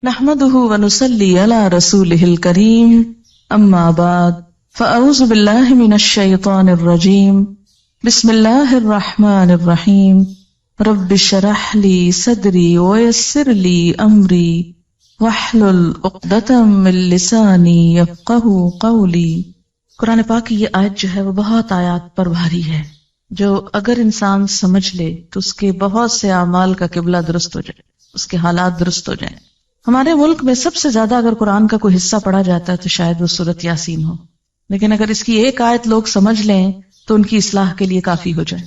نحمده ونصلي على رسوله الكريم اما بعد فاعوذ بالله من الشيطان الرجيم بسم الله الرحمن الرحيم رب اشرح لي صدري ويسر لي امري واحلل عقدة من لساني يفقهوا قولي۔ قرآن پاک کی یہ آیت جو ہے وہ بہت آیات پر بھاری ہے، جو اگر انسان سمجھ لے تو اس کے بہت سے اعمال کا قبلہ درست ہو جائے، اس کے حالات درست ہو جائیں۔ ہمارے ملک میں سب سے زیادہ اگر قرآن کا کوئی حصہ پڑھا جاتا ہے تو شاید وہ سورۃ یاسین ہو، لیکن اگر اس کی ایک آیت لوگ سمجھ لیں تو ان کی اصلاح کے لیے کافی ہو جائے۔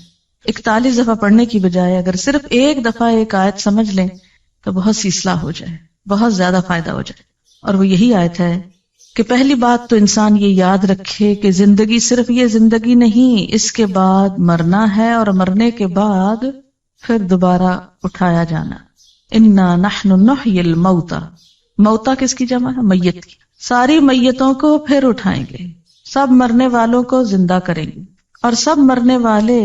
41 دفعہ پڑھنے کی بجائے اگر صرف ایک دفعہ ایک آیت سمجھ لیں تو بہت سی اصلاح ہو جائے، بہت زیادہ فائدہ ہو جائے۔ اور وہ یہی آیت ہے کہ پہلی بات تو انسان یہ یاد رکھے کہ زندگی صرف یہ زندگی نہیں، اس کے بعد مرنا ہے، اور مرنے کے بعد پھر دوبارہ اٹھایا جانا۔ انا نحن نحیی الموتى، موتا کس کی جمع ہے؟ میت کی۔ ساری میتوں کو پھر اٹھائیں گے، سب مرنے والوں کو زندہ کریں گے، اور سب مرنے والے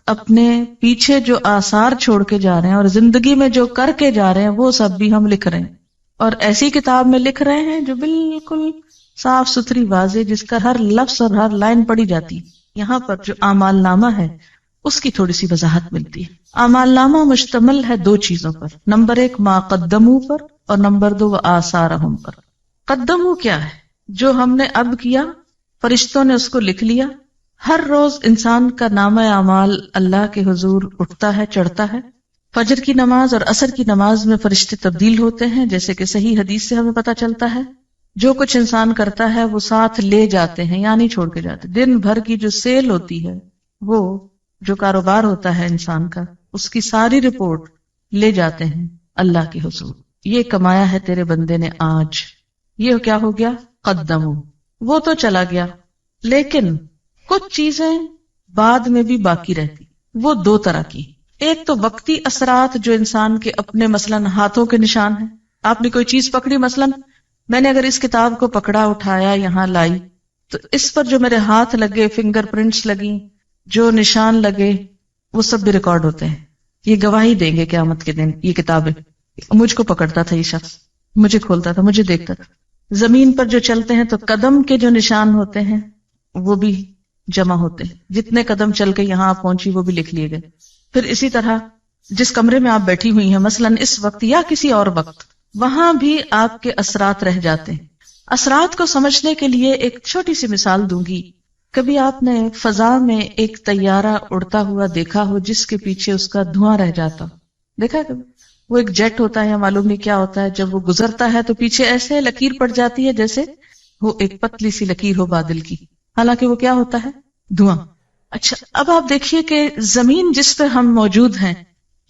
اپنے پیچھے جو آثار چھوڑ کے جا رہے ہیں اور زندگی میں جو کر کے جا رہے ہیں وہ سب بھی ہم لکھ رہے ہیں، اور ایسی کتاب میں لکھ رہے ہیں جو بالکل صاف ستھری واضح، جس کا ہر لفظ اور ہر لائن پڑھی جاتی ہے۔ یہاں پر جو اعمال نامہ ہے اس کی تھوڑی سی وضاحت ملتی ہے۔ اعمال نامہ مشتمل ہے دو چیزوں پر، نمبر 1 ما قدموا پر، اور نمبر 2 آثارہم پر۔ قدموا کیا ہے؟ جو ہم نے اب کیا، فرشتوں نے اس کو لکھ لیا۔ ہر روز انسان کا نامہ اعمال اللہ کے حضور اٹھتا ہے، چڑھتا ہے۔ فجر کی نماز اور عصر کی نماز میں فرشتے تبدیل ہوتے ہیں، جیسے کہ صحیح حدیث سے ہمیں پتہ چلتا ہے۔ جو کچھ انسان کرتا ہے وہ ساتھ لے جاتے ہیں، یا نہیں چھوڑ کے جاتے۔ دن بھر کی جو سیل ہوتی ہے، وہ جو کاروبار ہوتا ہے انسان کا، اس کی ساری رپورٹ لے جاتے ہیں اللہ کے حضور۔ یہ کمایا ہے تیرے بندے نے آج، یہ کیا ہو گیا؟ قدمو۔ وہ تو چلا گیا، لیکن کچھ چیزیں بعد میں بھی باقی رہتی۔ وہ دو طرح کی، ایک تو وقتی اثرات جو انسان کے اپنے مثلاً ہاتھوں کے نشان ہیں۔ آپ نے کوئی چیز پکڑی، مثلاً میں نے اگر اس کتاب کو پکڑا، اٹھایا، یہاں لائی، تو اس پر جو میرے ہاتھ لگے، فنگر پرنٹس لگی، جو نشان لگے، وہ سب بھی ریکارڈ ہوتے ہیں۔ یہ گواہی دیں گے قیامت کے دن۔ یہ کتابیں، مجھ کو پکڑتا تھا یہ شخص، مجھے کھولتا تھا، مجھے دیکھتا تھا۔ زمین پر جو چلتے ہیں تو قدم کے جو نشان ہوتے ہیں وہ بھی جمع ہوتے ہیں، جتنے قدم چل کے یہاں آپ پہنچی وہ بھی لکھ لیے گئے۔ پھر اسی طرح جس کمرے میں آپ بیٹھی ہوئی ہیں مثلاً اس وقت یا کسی اور وقت، وہاں بھی آپ کے اثرات رہ جاتے ہیں۔ اثرات کو سمجھنے کے لیے ایک چھوٹی سی مثال دوں گی۔ کبھی آپ نے فضا میں ایک طیارہ اڑتا ہوا دیکھا ہو جس کے پیچھے اس کا دھواں رہ جاتا؟ دیکھا ہے کبھی؟ وہ ایک جیٹ ہوتا ہے یا معلوم نہیں کیا ہوتا ہے، جب وہ گزرتا ہے تو پیچھے ایسے لکیر پڑ جاتی ہے جیسے وہ ایک پتلی سی لکیر ہو بادل کی، حالانکہ وہ کیا ہوتا ہے؟ دھواں۔ اچھا، اب آپ دیکھیے کہ زمین جس پہ ہم موجود ہیں،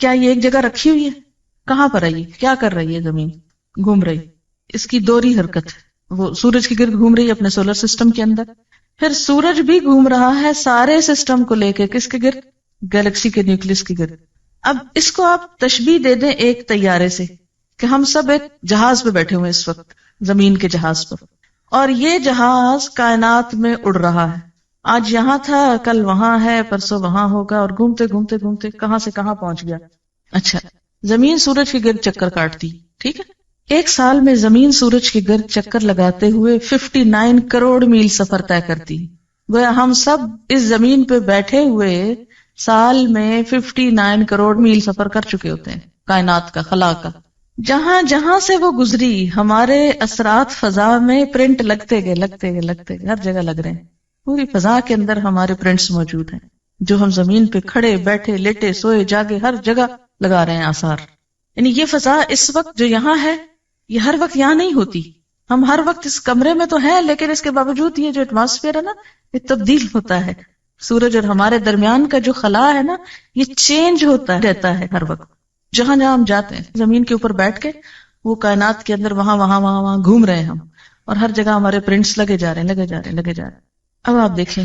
کیا یہ ایک جگہ رکھی ہوئی ہے؟ کہاں پر ہے یہ؟ کیا کر رہی ہے زمین؟ گھوم رہی۔ اس کی دوہری حرکت ہے، وہ سورج کے گرد گھوم رہی ہے اپنے سولر سسٹم کے اندر، پھر سورج بھی گھوم رہا ہے سارے سسٹم کو لے کے، کس کے گرد؟ گیلیکسی کے نیوکلس کے گرد۔ اب اس کو آپ تشبیہ دے دیں ایک طیارے سے، کہ ہم سب ایک جہاز پہ بیٹھے ہوئے اس وقت، زمین کے جہاز پر، اور یہ جہاز کائنات میں اڑ رہا ہے۔ آج یہاں تھا، کل وہاں ہے، پرسوں وہاں ہوگا، اور گھومتے گھومتے گھومتے کہاں سے کہاں پہنچ گیا۔ اچھا، زمین سورج کے گرد چکر کاٹتی، ٹھیک ہے؟ ایک سال میں زمین سورج کے گرد چکر لگاتے ہوئے 59 کروڑ میل سفر طے کرتی۔ گویا ہم سب اس زمین پہ بیٹھے ہوئے سال میں 59 کروڑ میل سفر کر چکے ہوتے ہیں، کائنات کا، خلا کا۔ جہاں جہاں سے وہ گزری، ہمارے اثرات فضا میں پرنٹ لگتے گئے، ہر جگہ لگ رہے ہیں۔ پوری فضا کے اندر ہمارے پرنٹس موجود ہیں، جو ہم زمین پہ کھڑے، بیٹھے، لیٹے، سوئے، جاگے، ہر جگہ لگا رہے ہیں آثار۔ یعنی یہ فضا اس وقت جو یہاں ہے، یہ ہر وقت یہاں نہیں ہوتی۔ ہم ہر وقت اس کمرے میں تو ہیں، لیکن اس کے باوجود یہ جو ایٹماسفیئر ہے نا، یہ تبدیل ہوتا ہے۔ سورج اور ہمارے درمیان کا جو خلا ہے نا، یہ چینج ہوتا رہتا ہے ہر وقت۔ جہاں جہاں ہم جاتے ہیں، زمین کے اوپر بیٹھ کے وہ کائنات کے اندر وہاں گھوم رہے ہیں ہم، اور ہر جگہ ہمارے پرنٹس لگے جا رہے ہیں۔ اب آپ دیکھیں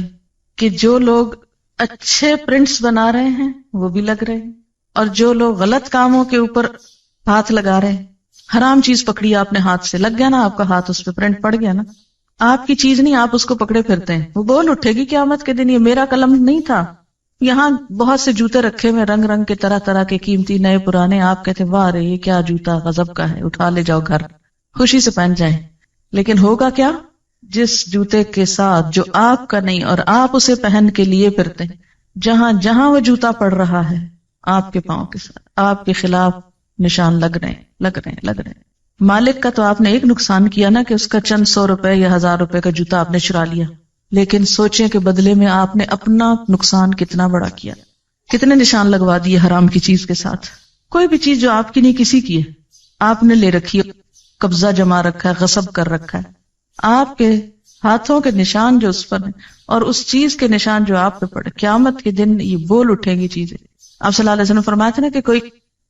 کہ جو لوگ اچھے پرنٹس بنا رہے ہیں وہ بھی لگ رہے ہیں، اور جو لوگ غلط کاموں کے اوپر ہاتھ لگا رہے ہیں، حرام چیز پکڑی آپ نے ہاتھ سے، لگ گیا نا آپ کا ہاتھ، اس پہ پرنٹ پڑ گیا نا۔ آپ کی چیز نہیں، آپ اس کو پکڑے پھرتے ہیں، وہ بول اٹھے گی قیامت کے دن یہ میرا قلم نہیں تھا، یہاں بہت سے جوتے رکھے ہوئے رنگ رنگ کے طرح طرح کے قیمتی نئے پرانے، آپ کہتے واہ رے یہ کیا جوتا غضب کا ہے، اٹھا لے جاؤ گھر، خوشی سے پہن جائیں. لیکن ہوگا کیا؟ جس جوتے کے ساتھ جو آپ کا نہیں اور آپ اسے پہن کے لیے پھرتے ہیں، جہاں جہاں وہ جوتا پڑ رہا ہے آپ کے پاؤں کے ساتھ آپ کے خلاف نشان لگ رہے ہیں. مالک کا تو آپ نے ایک نقصان کیا نا کہ اس کا چند 100 روپے یا 1000 روپے کا جوتا آپ نے چرا لیا، لیکن سوچیں کہ بدلے میں آپ نے اپنا نقصان کتنا بڑا کیا، کتنے نشان لگوا دیے حرام کی چیز کے ساتھ. کوئی بھی چیز جو آپ کی نہیں کسی کی ہے، آپ نے لے رکھی ہے، قبضہ جما رکھا ہے، غصب کر رکھا ہے، آپ کے ہاتھوں کے نشان جو اس پر ہیں اور اس چیز کے نشان جو آپ پہ پڑے، قیامت کے دن یہ بول اٹھیں گی چیزیں. آپ صلی اللہ علیہ وسلم فرمایا تھا نا کہ کوئی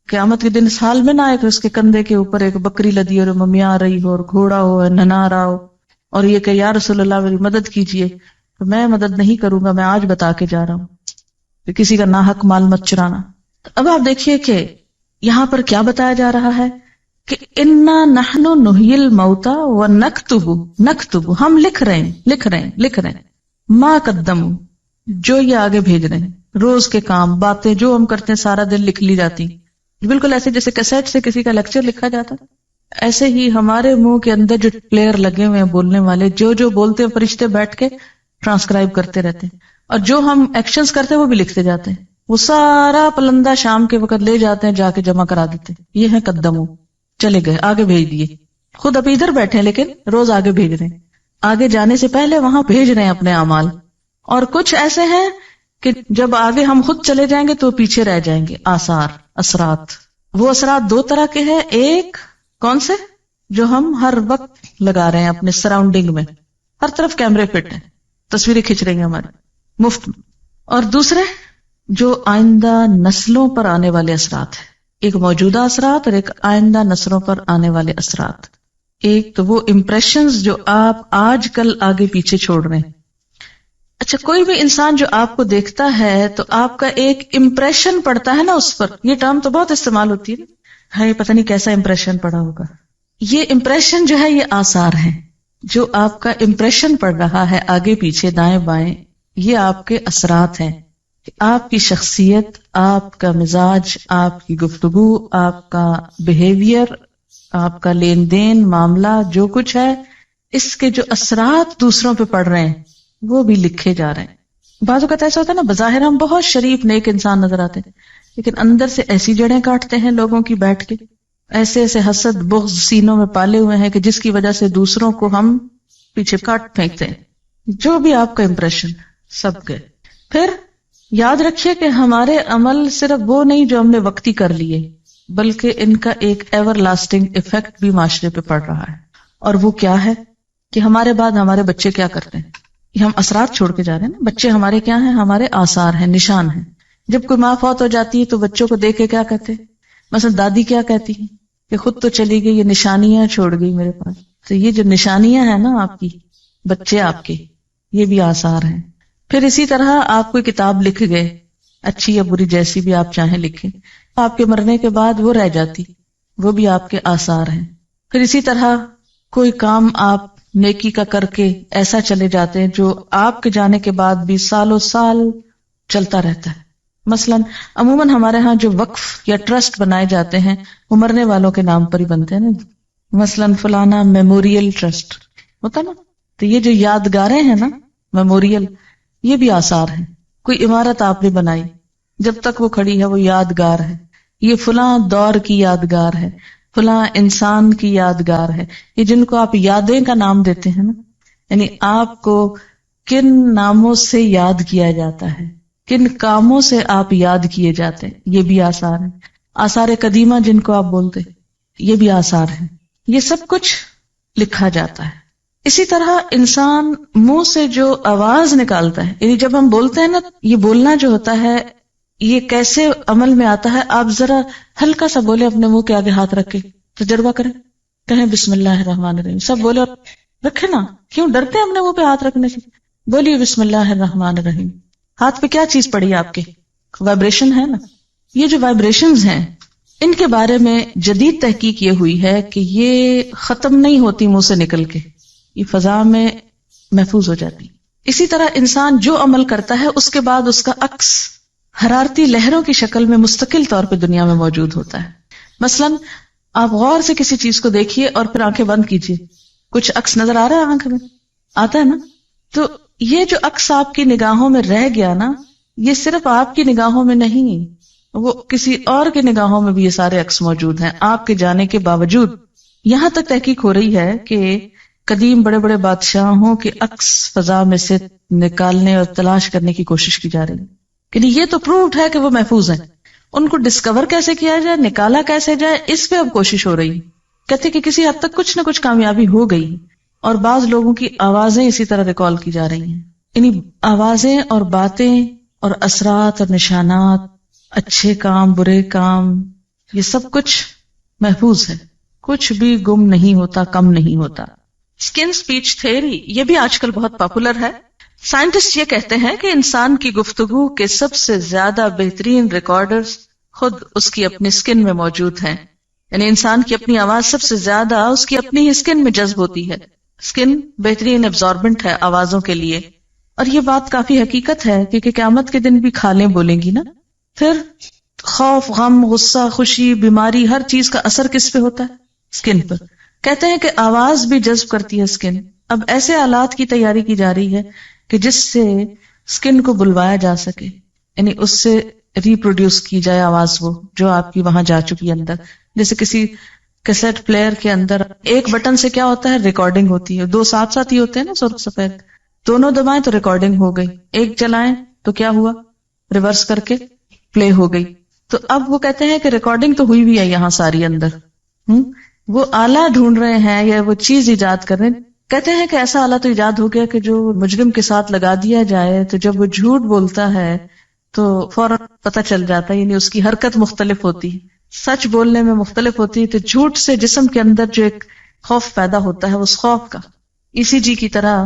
قیامت کے دن سال میں نہ آئے کہ اس کے کندھے کے اوپر ایک بکری لدی اور ممیا رہی ہو اور گھوڑا ہو ننا رہا ہو اور یہ کہ یا رسول اللہ میری مدد کیجیے، تو میں مدد نہیں کروں گا، میں آج بتا کے جا رہا ہوں کہ کسی کا ناحق مال مت چرانا. اب آپ دیکھیے کہ یہاں پر کیا بتایا جا رہا ہے کہ انا نحن نحیی الموتى ونکتب، ہم لکھ رہے ہیں ما قدموا، جو یہ آگے بھیج رہے ہیں، روز کے کام باتیں جو ہم کرتے ہیں سارا دن لکھ لی جاتی. بالکل ایسے جیسے کیسٹ سے کسی کا لیکچر لکھا جاتا، ایسے ہی ہمارے منہ کے اندر جو پلیئر لگے ہوئے ہیں بولنے والے، جو بولتے ہیں فرشتے بیٹھ کے ٹرانسکرائب کرتے رہتے ہیں، اور جو ہم ایکشنز کرتے ہیں وہ بھی لکھتے جاتے ہیں. وہ سارا پلندہ شام کے وقت لے جاتے ہیں، جا کے جمع کرا دیتے ہیں. یہ ہے قدمو، چلے گئے آگے بھیج دیے. خود ابھی ادھر بیٹھے ہیں لیکن روز آگے بھیج رہے ہیں، آگے جانے سے پہلے وہاں بھیج رہے ہیں اپنے اعمال. اور کچھ ایسے ہیں کہ جب آگے ہم خود چلے جائیں گے تو پیچھے رہ جائیں گے. آثار، اثرات. وہ اثرات دو طرح کے ہیں، ایک کون سے؟ جو ہم ہر وقت لگا رہے ہیں اپنے سراؤنڈنگ میں، ہر طرف کیمرے فٹ ہیں، تصویریں کھنچ رہی ہیں ہماری مفت میں. اور دوسرے جو آئندہ نسلوں پر آنے والے اثرات ہیں، ایک موجودہ اثرات اور ایک آئندہ نسلوں پر آنے والے اثرات. ایک تو وہ امپریشنز جو آپ آج کل آگے پیچھے چھوڑ رہے ہیں. اچھا، کوئی بھی انسان جو آپ کو دیکھتا ہے تو آپ کا ایک امپریشن پڑتا ہے نا اس پر. یہ ٹرم تو بہت استعمال ہوتی ہے، پتہ نہیں کیسا امپریشن پڑا ہوگا. یہ امپریشن جو ہے یہ آثار ہیں، جو آپ کا امپریشن پڑ رہا ہے آگے پیچھے دائیں بائیں، یہ آپ کے اثرات ہیں. آپ کی شخصیت، آپ کا مزاج، آپ کی گفتگو، آپ کا بیہیویئر، آپ کا لین دین معاملہ، جو کچھ ہے، اس کے جو اثرات دوسروں پہ پڑ رہے ہیں وہ بھی لکھے جا رہے ہیں. بعض اوقات ایسا ہوتا ہے نا، بظاہر ہم بہت شریف نیک انسان نظر آتے ہیں لیکن اندر سے ایسی جڑیں کاٹتے ہیں لوگوں کی بیٹھ کے، ایسے حسد بغض سینوں میں پالے ہوئے ہیں کہ جس کی وجہ سے دوسروں کو ہم پیچھے کاٹ پھینکتے ہیں. جو بھی آپ کا امپریشن سب گئے. پھر یاد رکھیے کہ ہمارے عمل صرف وہ نہیں جو ہم نے وقتی کر لیے، بلکہ ان کا ایک ایور لاسٹنگ ایفیکٹ بھی معاشرے پہ پڑ رہا ہے. اور وہ کیا ہے کہ ہمارے بعد ہمارے بچے کیا کرتے ہیں، یہ ہم اثرات چھوڑ کے جا رہے ہیں نا. بچے ہمارے کیا ہیں؟ ہمارے آثار ہیں، نشان ہیں. جب کوئی ماں فوت ہو جاتی ہے تو بچوں کو دیکھ کے کیا کہتے ہیں؟ مثلا دادی کیا کہتی ہیں کہ خود تو چلی گئی، یہ نشانیاں چھوڑ گئی میرے پاس. تو یہ جو نشانیاں ہیں نا آپ کی، بچے آپ کے، یہ بھی آثار ہیں. پھر اسی طرح آپ کوئی کتاب لکھ گئے، اچھی یا بری جیسی بھی آپ چاہیں لکھیں، آپ کے مرنے کے بعد وہ رہ جاتی، وہ بھی آپ کے آثار ہیں. پھر اسی طرح کوئی کام آپ نیکی کا کر کے ایسا چلے جاتے ہیں جو آپ کے جانے کے بعد بھی سالوں سال چلتا رہتا ہے. مثلا عموماً ہمارے ہاں جو وقف یا ٹرسٹ بنائے جاتے ہیں وہ مرنے والوں کے نام پر ہی بنتے ہیں نا. مثلا فلانا میموریل ٹرسٹ ہوتا نا. تو یہ جو یادگاریں ہیں نا، میموریل، یہ بھی آثار ہیں. کوئی عمارت آپ نے بنائی، جب تک وہ کھڑی ہے وہ یادگار ہے. یہ فلاں دور کی یادگار ہے، فلاں انسان کی یادگار ہے. یہ جن کو آپ یادیں کا نام دیتے ہیں نا، یعنی آپ کو کن ناموں سے یاد کیا جاتا ہے، کن کاموں سے آپ یاد کیے جاتے ہیں، یہ بھی آثار ہیں. آثار قدیمہ جن کو آپ بولتے، یہ بھی آثار ہیں. یہ سب کچھ لکھا جاتا ہے. اسی طرح انسان منہ سے جو آواز نکالتا ہے، یعنی جب ہم بولتے ہیں نا، یہ بولنا جو ہوتا ہے یہ کیسے عمل میں آتا ہے. آپ ذرا ہلکا سا بولے اپنے منہ کے آگے ہاتھ رکھ کے، تجربہ کریں، کہیں بسم اللہ الرحمن الرحیم، سب بولے اور رکھے نا. کیوں ڈرتے ہیں اپنے منہ پہ ہاتھ رکھنے سے؟ بولیے بسم اللہ الرحمن الرحیم. ہاتھ پہ کیا چیز پڑی ہے آپ کے؟ وائبریشن ہے نا. یہ جو وائبریشنز ہیں ان کے بارے میں جدید تحقیق یہ ہوئی ہے کہ یہ ختم نہیں ہوتی منہ سے نکل کے، یہ فضا میں محفوظ ہو جاتی. اسی طرح انسان جو عمل کرتا ہے اس کے بعد اس کا عکس حرارتی لہروں کی شکل میں مستقل طور پہ دنیا میں موجود ہوتا ہے. مثلاً آپ غور سے کسی چیز کو دیکھیے اور پھر آنکھیں بند کیجیے, کچھ عکس نظر آ رہا ہے آنکھ میں, آتا ہے نا؟ تو یہ جو عکس آپ کی نگاہوں میں رہ گیا نا, یہ صرف آپ کی نگاہوں میں نہیں, وہ کسی اور کے نگاہوں میں بھی یہ سارے عکس موجود ہیں آپ کے جانے کے باوجود. یہاں تک تحقیق ہو رہی ہے کہ قدیم بڑے بڑے بادشاہوں کے عکس فضا میں سے نکالنے اور تلاش کرنے کی کوشش کی جا رہی ہے, یعنی یہ تو پرووڈ ہے کہ وہ محفوظ ہیں. ان کو ڈسکور کیسے کیا جائے, نکالا کیسے جائے, اس پہ اب کوشش ہو رہی. کہتے کہ کسی حد تک کچھ نہ کچھ کامیابی ہو گئی, اور بعض لوگوں کی آوازیں اسی طرح ریکال کی جا رہی ہیں. یعنی آوازیں اور باتیں اور اثرات اور نشانات, اچھے کام برے کام, یہ سب کچھ محفوظ ہے, کچھ بھی گم نہیں ہوتا, کم نہیں ہوتا. اسکن اسپیچ تھیوری یہ بھی آج کل بہت پاپولر ہے. سائنٹسٹ یہ کہتے ہیں کہ انسان کی گفتگو کے سب سے زیادہ بہترین ریکارڈرز خود اس کی اپنی اسکن میں موجود ہیں. یعنی انسان کی اپنی آواز سب سے زیادہ اس کی اپنی ہی اسکن میں جذب ہوتی ہے. اسکن بہترین ایبزاربنٹ ہے آوازوں کے لیے, اور یہ بات کافی حقیقت ہے کیونکہ قیامت کے دن بھی کھالیں بولیں گی نا. پھر خوف, غم, غصہ, خوشی, بیماری, ہر چیز کا اثر کس پہ ہوتا ہے؟ اسکن پر. کہتے ہیں کہ آواز بھی جذب کرتی ہے اسکن. اب ایسے آلات کی تیاری کی جا رہی ہے کہ جس سے اسکن کو بلوایا جا سکے, یعنی اس سے ریپروڈیوس کی جائے آواز, وہ جو آپ کی وہاں جا چکی اندر. جیسے کسی کیسٹ پلیئر کے اندر ایک بٹن سے کیا ہوتا ہے, ریکارڈنگ ہوتی ہے. دو ساتھ ساتھ ہی ہوتے ہیں نا سرخ سفید, دونوں دبائیں تو ریکارڈنگ ہو گئی, ایک چلائیں تو کیا ہوا, ریورس کر کے پلے ہو گئی. تو اب وہ کہتے ہیں کہ ریکارڈنگ تو ہوئی بھی ہے یہاں ساری اندر. وہ آلہ ڈھونڈ رہے ہیں یا وہ چیز ایجاد کر رہے ہیں. کہتے ہیں کہ ایسا آلہ تو ایجاد ہو گیا کہ جو مجرم کے ساتھ لگا دیا جائے تو جب وہ جھوٹ بولتا ہے تو فوراً پتہ چل جاتا ہے, یعنی اس کی حرکت مختلف ہوتی ہے, سچ بولنے میں مختلف ہوتی ہے. تو جھوٹ سے جسم کے اندر جو ایک خوف پیدا ہوتا ہے, اس خوف کا ECG کی طرح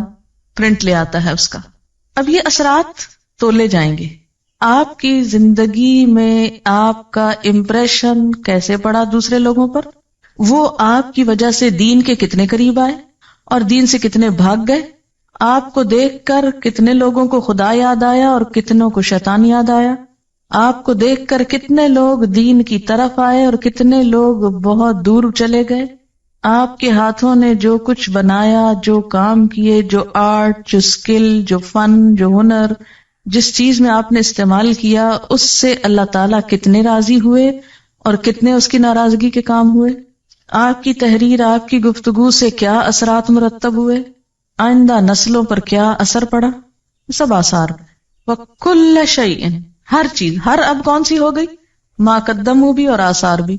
پرنٹ لے آتا ہے اس کا. اب یہ اثرات تولے جائیں گے. آپ کی زندگی میں آپ کا امپریشن کیسے پڑا دوسرے لوگوں پر, وہ آپ کی وجہ سے دین کے کتنے قریب آئے اور دین سے کتنے بھاگ گئے, آپ کو دیکھ کر کتنے لوگوں کو خدا یاد آیا اور کتنوں کو شیطان یاد آیا, آپ کو دیکھ کر کتنے لوگ دین کی طرف آئے اور کتنے لوگ بہت دور چلے گئے. آپ کے ہاتھوں نے جو کچھ بنایا, جو کام کیے, جو آرٹ, جو اسکل, جو فن, جو ہنر, جس چیز میں آپ نے استعمال کیا, اس سے اللہ تعالیٰ کتنے راضی ہوئے اور کتنے اس کی ناراضگی کے کام ہوئے. آپ کی تحریر, آپ کی گفتگو سے کیا اثرات مرتب ہوئے, آئندہ نسلوں پر کیا اثر پڑا, سب آثار. وَكُلَّ شَيْءٍ, ہر چیز, ہر اب کون سی ہو گئی, ما قدموا بھی اور آثار بھی.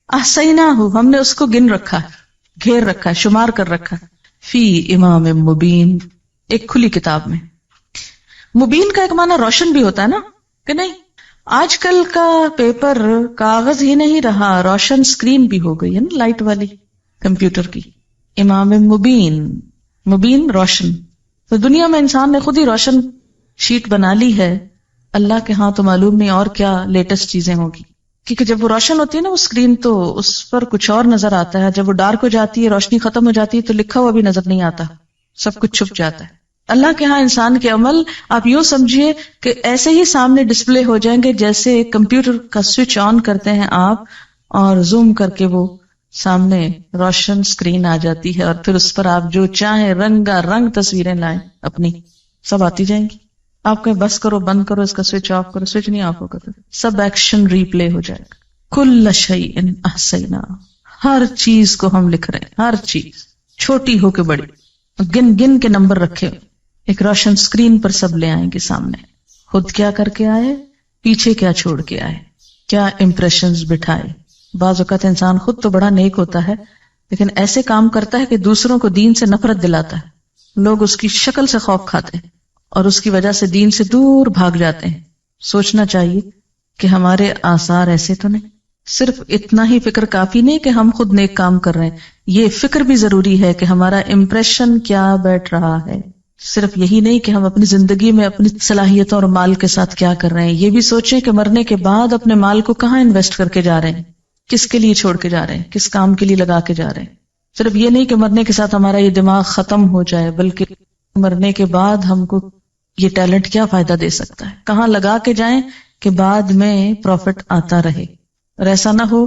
احصیناہ, ہم نے اس کو گن رکھا ہے, گھیر رکھا ہے, شمار کر رکھا ہے. فی امام مبین, ایک کھلی کتاب میں. مبین کا ایک معنی روشن بھی ہوتا ہے نا, کہ نہیں؟ آج کل کا پیپر کاغذ ہی نہیں رہا, روشن اسکرین بھی ہو گئی ہے نا, لائٹ والی کمپیوٹر کی. امام مبین, مبین روشن. تو دنیا میں انسان نے خود ہی روشن شیٹ بنا لی ہے. اللہ کے ہاں تو معلوم نہیں اور کیا لیٹسٹ چیزیں ہوگی, کیونکہ جب وہ روشن ہوتی ہے نا وہ اسکرین, تو اس پر کچھ اور نظر آتا ہے. جب وہ ڈارک ہو جاتی ہے, روشنی ختم ہو جاتی ہے, تو لکھا ہوا بھی نظر نہیں آتا, سب کچھ چھپ جاتا ہے. اللہ کے ہاں انسان کے عمل آپ یوں سمجھیے کہ ایسے ہی سامنے ڈسپلے ہو جائیں گے جیسے کمپیوٹر کا سوئچ آن کرتے ہیں آپ اور زوم کر کے وہ سامنے روشن اسکرین آ جاتی ہے, اور پھر اس پر آپ جو چاہیں رنگا رنگ تصویریں لائیں اپنی, سب آتی جائیں گی. آپ کہیں بس کرو, بند کرو, اس کا سوئچ آف کرو, سوئچ نہیں آف ہوگا, سب ایکشن ریپلے ہو جائے گا. کل شیء احصیناہ, ہر چیز کو ہم لکھ رہے ہیں, ہر چیز چھوٹی ہو کے بڑی, گن گن کے نمبر رکھے ہوئے. ایک روشن سکرین پر سب لے آئیں گے سامنے. خود کیا کر کے آئے, پیچھے کیا چھوڑ کے آئے, کیا امپریشنز بٹھائے. بعض اوقات انسان خود تو بڑا نیک ہوتا ہے لیکن ایسے کام کرتا ہے کہ دوسروں کو دین سے نفرت دلاتا ہے. لوگ اس کی شکل سے خوف کھاتے ہیں اور اس کی وجہ سے دین سے دور بھاگ جاتے ہیں. سوچنا چاہیے کہ ہمارے آثار ایسے تو نہیں. صرف اتنا ہی فکر کافی نہیں کہ ہم خود نیک کام کر رہے ہیں, یہ فکر بھی ضروری ہے کہ ہمارا امپریشن کیا بیٹھ رہا ہے. صرف یہی نہیں کہ ہم اپنی زندگی میں اپنی صلاحیتوں اور مال کے ساتھ کیا کر رہے ہیں, یہ بھی سوچیں کہ مرنے کے بعد اپنے مال کو کہاں انویسٹ کر کے جا رہے ہیں, کس کے لیے چھوڑ کے جا رہے ہیں, کس کام کے لیے لگا کے جا رہے ہیں. صرف یہ نہیں کہ مرنے کے ساتھ ہمارا یہ دماغ ختم ہو جائے, بلکہ مرنے کے بعد ہم کو یہ ٹیلنٹ کیا فائدہ دے سکتا ہے، کہاں لگا کے جائیں کہ بعد میں پروفٹ آتا رہے، اور ایسا نہ ہو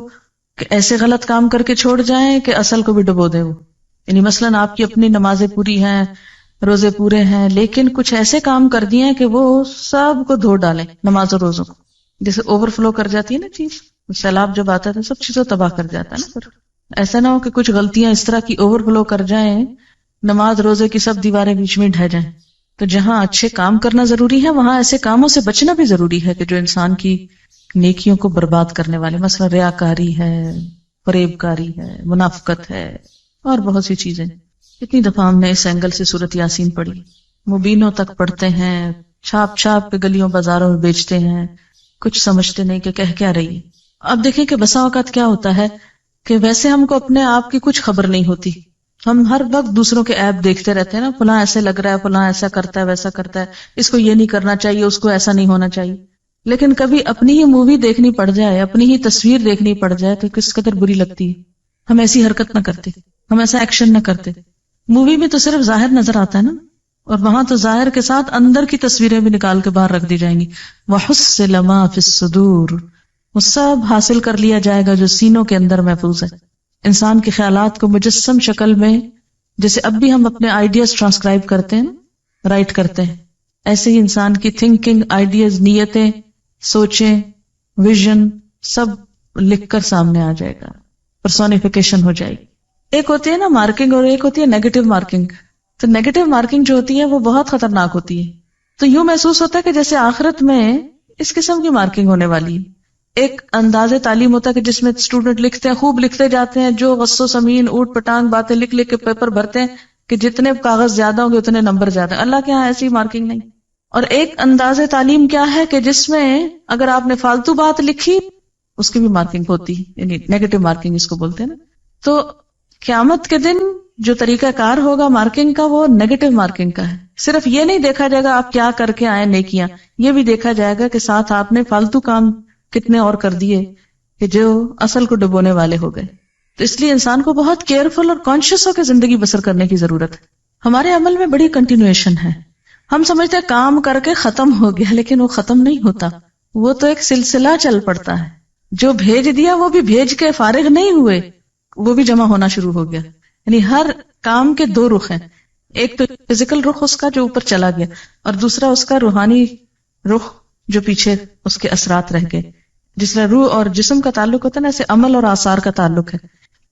کہ ایسے غلط کام کر کے چھوڑ جائیں کہ اصل کو بھی ڈبو دے وہ. یعنی مثلاً آپ کی اپنی نمازیں پوری ہیں، روزے پورے ہیں، لیکن کچھ ایسے کام کر دیے ہیں کہ وہ سب کو دھو ڈالیں نماز اور روزوں کو. جیسے اوور فلو کر جاتی ہے نا چیز، سیلاب جب آتا ہے سب چیزوں تباہ کر جاتا ہے نا. پھر ایسا نہ ہو کہ کچھ غلطیاں اس طرح کی اوور فلو کر جائیں، نماز روزے کی سب دیواریں بیچ میں ڈھہ جائیں. تو جہاں اچھے کام کرنا ضروری ہے وہاں ایسے کاموں سے بچنا بھی ضروری ہے کہ جو انسان کی نیکیوں کو برباد کرنے والے، مثلا ریاکاری ہے، فریب کاری ہے، منافقت ہے، اور بہت سی چیزیں. کتنی دفعہ ہم نے اس اینگل سے سورت یاسین پڑھی، مبینوں تک پڑھتے ہیں، چھاپ چھاپ کے گلیوں بازاروں میں بیچتے ہیں، کچھ سمجھتے نہیں کہ کہہ کیا رہی ہے. اب دیکھیں کہ بسا اوقات کیا ہوتا ہے کہ ویسے ہم کو اپنے آپ کی کچھ خبر نہیں ہوتی، ہم ہر وقت دوسروں کے ایپ دیکھتے رہتے ہیں نا، فلاں ایسے لگ رہا ہے، فلاں ایسا کرتا ہے، ویسا کرتا ہے، اس کو یہ نہیں کرنا چاہیے، اس کو ایسا نہیں ہونا چاہیے. لیکن کبھی اپنی ہی مووی دیکھنی پڑ جائے، اپنی ہی تصویر دیکھنی پڑ جائے تو کس قدر بری لگتی ہے. ہم ایسی حرکت نہ کرتے، ہم ایسا ایکشن نہ کرتے. مووی میں تو صرف ظاہر نظر آتا ہے نا، اور وہاں تو ظاہر کے ساتھ اندر کی تصویریں بھی نکال کے باہر رکھ دی جائیں گی. وَحُصِّلَ مَا فِي الصُّدُورِ، وہ سب حاصل کر لیا جائے گا جو سینوں کے اندر محفوظ ہے. انسان کے خیالات کو مجسم شکل میں، جیسے اب بھی ہم اپنے آئیڈیاز ٹرانسکرائب کرتے ہیں، رائٹ کرتے ہیں، ایسے ہی انسان کی تھنکنگ، آئیڈیاز، نیتیں، سوچیں، ویژن سب لکھ کر سامنے آ جائے گا، پرسونیفیکیشن ہو جائے گی. ایک ہوتی ہے نا مارکنگ اور ایک ہوتی ہے نیگیٹو مارکنگ. تو نیگیٹو مارکنگ جو ہوتی ہے وہ بہت خطرناک ہوتی ہے. تو یوں محسوس ہوتا ہے کہ جیسے آخرت میں اس قسم کی مارکنگ ہونے والی ہے. ایک انداز تعلیم ہوتا ہے کہ جس میں اسٹوڈنٹ لکھتے ہیں، خوب لکھتے جاتے ہیں، جو غص و سمین اوٹ پٹانگ باتیں لکھ لکھ کے پیپر بھرتے ہیں کہ جتنے کاغذ زیادہ ہوں گے اتنے نمبر زیادہ. اللہ کے یہاں ایسی مارکنگ نہیں. اور ایک انداز تعلیم کیا ہے کہ جس میں اگر آپ نے فالتو بات لکھی اس کی بھی مارکنگ ہوتی ہے، یعنی نیگیٹو مارکنگ اس کو بولتے ہیں نا. تو قیامت کے دن جو طریقہ کار ہوگا مارکنگ کا وہ نیگیٹو مارکنگ کا ہے. صرف یہ نہیں دیکھا جائے گا آپ کیا کر کے آئے نیکیاں، یہ بھی دیکھا جائے گا کہ ساتھ آپ نے فالتو کام کتنے اور کر دیے کہ جو اصل کو ڈبونے والے ہو گئے. تو اس لیے انسان کو بہت کیئرفل اور کانشیس ہو کے زندگی بسر کرنے کی ضرورت ہے. ہمارے عمل میں بڑی کنٹینویشن ہے. ہم سمجھتے ہیں کام کر کے ختم ہو گیا، لیکن وہ ختم نہیں ہوتا، وہ تو ایک سلسلہ چل پڑتا ہے. جو بھیج دیا وہ بھی بھیج کے فارغ نہیں ہوئے، وہ بھی جمع ہونا شروع ہو گیا. یعنی ہر کام کے دو رخ ہیں، ایک تو فزیکل رخ اس کا جو اوپر چلا گیا، اور دوسرا اس کا روحانی رخ جو پیچھے اس کے اثرات رہ گئے. جس طرح روح اور جسم کا تعلق ہوتا ہے نا، ایسے عمل اور آثار کا تعلق ہے.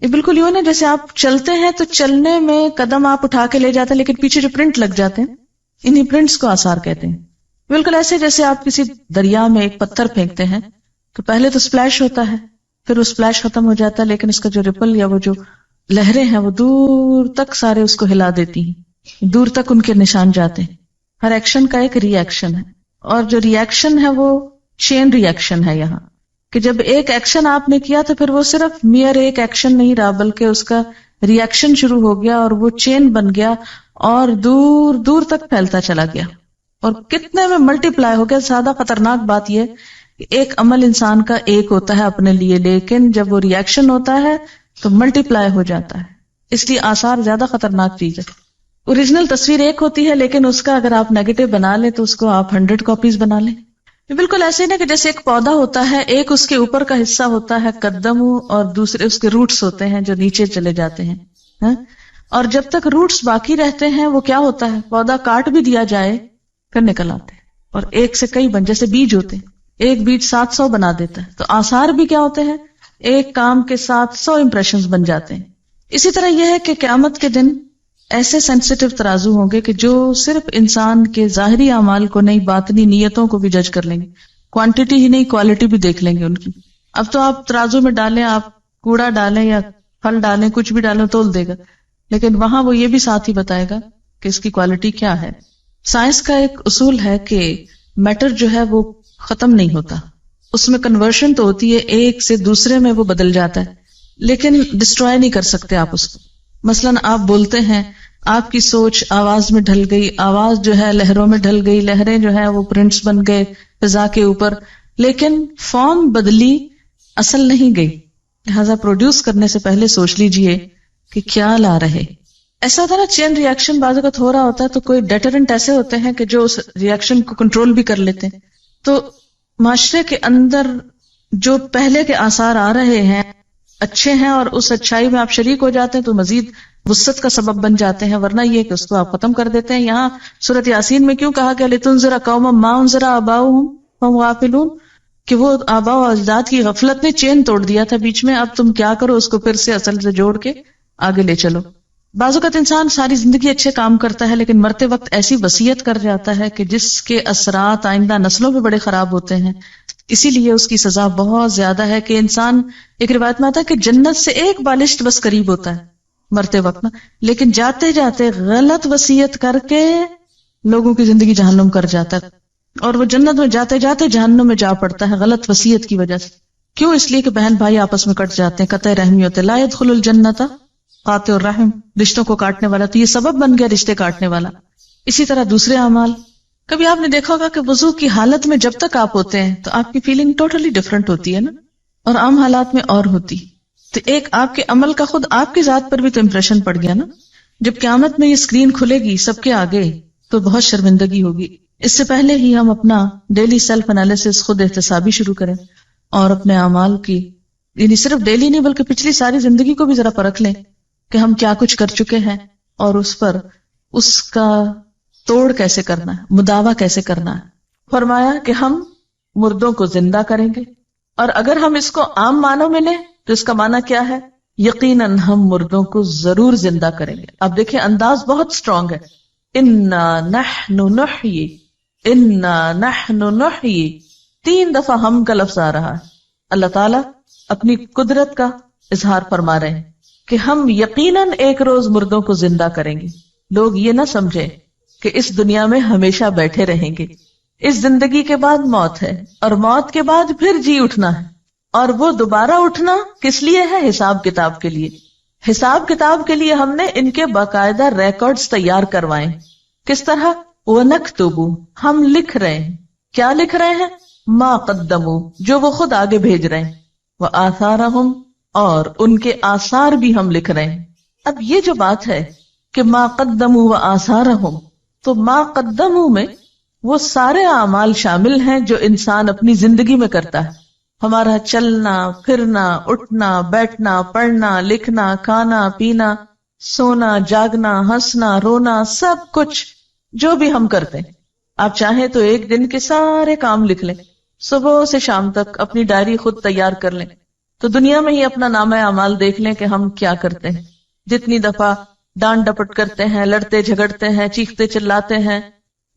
یہ بالکل یوں نا جیسے آپ چلتے ہیں تو چلنے میں قدم آپ اٹھا کے لے جاتے ہیں، لیکن پیچھے جو پرنٹ لگ جاتے ہیں انہی پرنٹس کو آثار کہتے ہیں. بالکل ایسے جیسے آپ کسی دریا میں ایک پتھر پھینکتے ہیں تو پہلے تو سپلیش ہوتا ہے، پھر وہ سپلیش ختم ہو جاتا ہے، لیکن اس کا جو ریپل یا وہ جو لہریں ہیں وہ دور تک سارے اس کو ہلا دیتی ہیں، دور تک ان کے نشان جاتے ہیں. ہر ایکشن کا ایک ری ایکشن ہے، اور جو ری ایکشن ہے وہ چین ری ایکشن ہے. یہاں کہ جب ایک ایکشن آپ نے کیا تو پھر وہ صرف میئر ایک ایکشن نہیں رہا، بلکہ اس کا ری ایکشن شروع ہو گیا اور وہ چین بن گیا اور دور دور تک پھیلتا چلا گیا اور کتنے میں ملٹی پلائی ہو گیا. زیادہ خطرناک بات یہ کہ ایک عمل انسان کا ایک ہوتا ہے اپنے لیے، لیکن جب وہ ری ایکشن ہوتا ہے تو ملٹی پلائی ہو جاتا ہے. اس لیے آثار زیادہ خطرناک چیز ہے. اوریجنل تصویر ایک ہوتی ہے، لیکن اس کا اگر آپ نیگیٹو بنا لیں تو اس کو آپ 100 کاپیز بنا لیں. بالکل ایسے ہی نا کہ جیسے ایک پودا ہوتا ہے، ایک اس کے اوپر کا حصہ ہوتا ہے قدم، اور دوسرے اس کے روٹس ہوتے ہیں جو نیچے چلے جاتے ہیں. اور جب تک روٹس باقی رہتے ہیں وہ کیا ہوتا ہے، پودا کاٹ بھی دیا جائے پھر نکل آتے ہیں، اور ایک سے کئی بن، جیسے بیج ہوتے ہیں، ایک بیج 700 بنا دیتا ہے. تو آثار بھی کیا ہوتے ہیں، ایک کام کے ساتھ 100 امپریشنز بن جاتے ہیں. اسی طرح یہ ہے کہ قیامت کے دن ایسے سینسیٹیو ترازو ہوں گے کہ جو صرف انسان کے ظاہری اعمال کو نہیں، باطنی نیتوں کو بھی جج کر لیں گے. کوانٹٹی ہی نہیں کوالٹی بھی دیکھ لیں گے ان کی. اب تو آپ ترازو میں ڈالیں، آپ کوڑا ڈالیں یا پھل ڈالیں، کچھ بھی ڈالیں تول دے گا، لیکن وہاں وہ یہ بھی ساتھ ہی بتائے گا کہ اس کی کوالٹی کیا ہے. سائنس کا ایک اصول ہے کہ میٹر جو ہے وہ ختم نہیں ہوتا، اس میں کنورشن تو ہوتی ہے، ایک سے دوسرے میں وہ بدل جاتا ہے، لیکن ڈسٹرائے نہیں کر سکتے آپ اس کو. مثلاً آپ بولتے ہیں، آپ کی سوچ آواز میں ڈھل گئی، آواز جو ہے لہروں میں ڈھل گئی، لہریں جو ہے وہ پرنٹس بن گئے فضا کے اوپر، لیکن فارم بدلی، اصل نہیں گئی. لہذا پروڈیوس کرنے سے پہلے سوچ لیجئے کہ کیا لا رہے. ایسا ہوتا ہے نا چین ریئیکشن بعض اوقات ہو رہا ہوتا ہے تو کوئی ڈیٹرنٹ ایسے ہوتے ہیں کہ جو اس ریئیکشن کو کنٹرول بھی کر لیتے ہیں. تو معاشرے کے اندر جو پہلے کے آثار آ رہے ہیں اچھے ہیں اور اس اچھائی میں آپ شریک ہو جاتے ہیں تو مزید وسعت کا سبب بن جاتے ہیں، ورنہ یہ کہ اس کو آپ ختم کر دیتے ہیں. یہاں سورۃ یاسین میں کیوں کہا کہ لِتُنذِرَ قَوْمًا مَا أُنذِرَ آبَاؤُهُمْ فَهُمْ غَافِلُونَ، کہ وہ آباء و اجداد کی غفلت نے چین توڑ دیا تھا بیچ میں، اب تم کیا کرو اس کو پھر سے اصل سے جوڑ کے آگے لے چلو. بعض اوقات انسان ساری زندگی اچھے کام کرتا ہے لیکن مرتے وقت ایسی وصیت کر جاتا ہے کہ جس کے اثرات آئندہ نسلوں پہ بڑے خراب ہوتے ہیں. اسی لیے اس کی سزا بہت زیادہ ہے کہ انسان، ایک روایت میں آتا ہے کہ جنت سے ایک بالشت بس قریب ہوتا ہے مرتے وقت نا، لیکن جاتے جاتے غلط وصیت کر کے لوگوں کی زندگی جہنم کر جاتا ہے، اور وہ جنت میں جاتے جاتے جہنم میں جا پڑتا ہے غلط وصیت کی وجہ سے. کیوں؟ اس لیے کہ بہن بھائی آپس میں کٹ جاتے ہیں، قطع رحمی ہوتے. لا يدخل الجنت قاطع الرحم، رشتوں کو کاٹنے والا، تو یہ سبب بن گیا رشتے کاٹنے والا. اسی طرح دوسرے اعمال، کبھی آپ نے دیکھا ہوگا کہ وضو کی حالت میں جب تک آپ ہوتے ہیں تو آپ کی فیلنگ ٹوٹلی ڈفرنٹ ہوتی ہے نا، اور عام حالات میں اور ہوتی. تو ایک آپ کے عمل کا خود آپ کی ذات پر بھی تو امپریشن پڑ گیا نا. جب قیامت میں یہ اسکرین کھلے گی سب کے آگے تو بہت شرمندگی ہوگی. اس سے پہلے ہی ہم اپنا ڈیلی سیلف انالیسس خود احتسابی شروع کریں اور اپنے اعمال کی، یعنی صرف ڈیلی نہیں بلکہ پچھلی ساری زندگی کو بھی ذرا پرکھ لیں کہ ہم کیا کچھ کر چکے ہیں اور اس پر اس کا توڑ کیسے کرنا ہے، مداوع کیسے کرنا ہے. فرمایا کہ ہم مردوں کو زندہ کریں گے، اور اگر ہم اس کو عام معنوں میں لیں تو اس کا معنی کیا ہے؟ یقیناً ہم مردوں کو ضرور زندہ کریں گے. اب دیکھیں انداز بہت سٹرونگ ہے. انا نحن نحیی، انا نحن نحیی، 3 دفعہ ہم کا لفظ آ رہا ہے. اللہ تعالیٰ اپنی قدرت کا اظہار فرما رہے ہیں کہ ہم یقیناً ایک روز مردوں کو زندہ کریں گے. لوگ یہ نہ سمجھیں کہ اس دنیا میں ہمیشہ بیٹھے رہیں گے. اس زندگی کے بعد موت ہے، اور موت کے بعد پھر جی اٹھنا ہے، اور وہ دوبارہ اٹھنا کس لیے ہے؟ حساب کتاب کے لیے. حساب کتاب کے لیے ہم نے ان کے باقاعدہ ریکارڈز تیار کروائے. کس طرح؟ وَنَكْتُبُ، ہم لکھ رہے ہیں. کیا لکھ رہے ہیں؟ مَا قَدَّمُوا، جو وہ خود آگے بھیج رہے ہیں. وَآثَارَهُمْ، اور ان کے آثار بھی ہم لکھ رہے ہیں. اب یہ جو بات ہے کہ مَا قَدَّمُوا وَآثَارَهُمْ، تو مَا قَدَّمُوا میں وہ سارے اعمال شامل ہیں جو انسان اپنی زندگی میں کرتا ہے. ہمارا چلنا پھرنا، اٹھنا بیٹھنا، پڑھنا لکھنا، کھانا پینا، سونا جاگنا، ہنسنا رونا، سب کچھ جو بھی ہم کرتے ہیں. آپ چاہیں تو ایک دن کے سارے کام لکھ لیں، صبح سے شام تک اپنی ڈائری خود تیار کر لیں، تو دنیا میں ہی اپنا نامہ اعمال دیکھ لیں کہ ہم کیا کرتے ہیں. جتنی دفعہ ڈانٹ ڈپٹ کرتے ہیں، لڑتے جھگڑتے ہیں، چیختے چلاتے ہیں،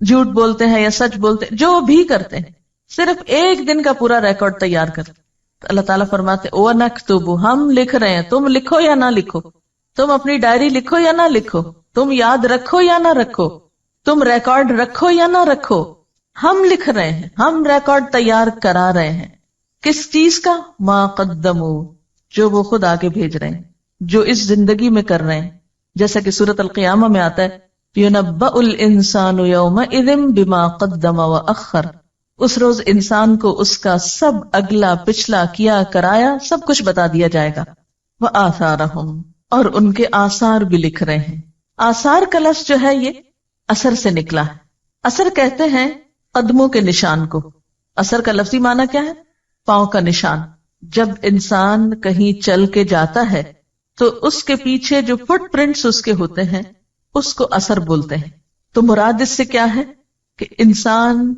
جھوٹ بولتے ہیں یا سچ بولتے ہیں، جو بھی کرتے ہیں، صرف ایک دن کا پورا ریکارڈ تیار کر. تو اللہ تعالیٰ فرماتے وَنَكْتُبُ، ہم لکھ رہے ہیں. تم لکھو یا نہ لکھو، تم اپنی ڈائری لکھو یا نہ لکھو، تم یاد رکھو یا نہ رکھو، تم ریکارڈ رکھو یا نہ رکھو، ہم لکھ رہے ہیں، ہم ریکارڈ تیار کرا رہے ہیں. کس چیز کا؟ مَا قَدَّمُوا، جو وہ خود آگے بھیج رہے ہیں، جو اس زندگی میں کر رہے ہیں. جیسا کہ سورۃ القیامہ میں آتا ہے يُنَبَّأُ الْإِنسَانُ يَوْمَئِذٍ بِمَا قَدَّمَ وَأَخَّرَ، اس روز انسان کو اس کا سب اگلا پچھلا کیا کرایا سب کچھ بتا دیا جائے گا. وَآثَارَهُمْ، اور ان کے آثار بھی لکھ رہے ہیں. آثار کا لفظ جو ہے یہ اثر سے نکلا ہے. اثر کہتے ہیں قدموں کے نشان کو. اثر کا لفظی معنی کیا ہے؟ پاؤں کا نشان. جب انسان کہیں چل کے جاتا ہے تو اس کے پیچھے جو فٹ پرنٹس اس کے ہوتے ہیں اس کو اثر بولتے ہیں. تو مراد اس سے کیا ہے کہ انسان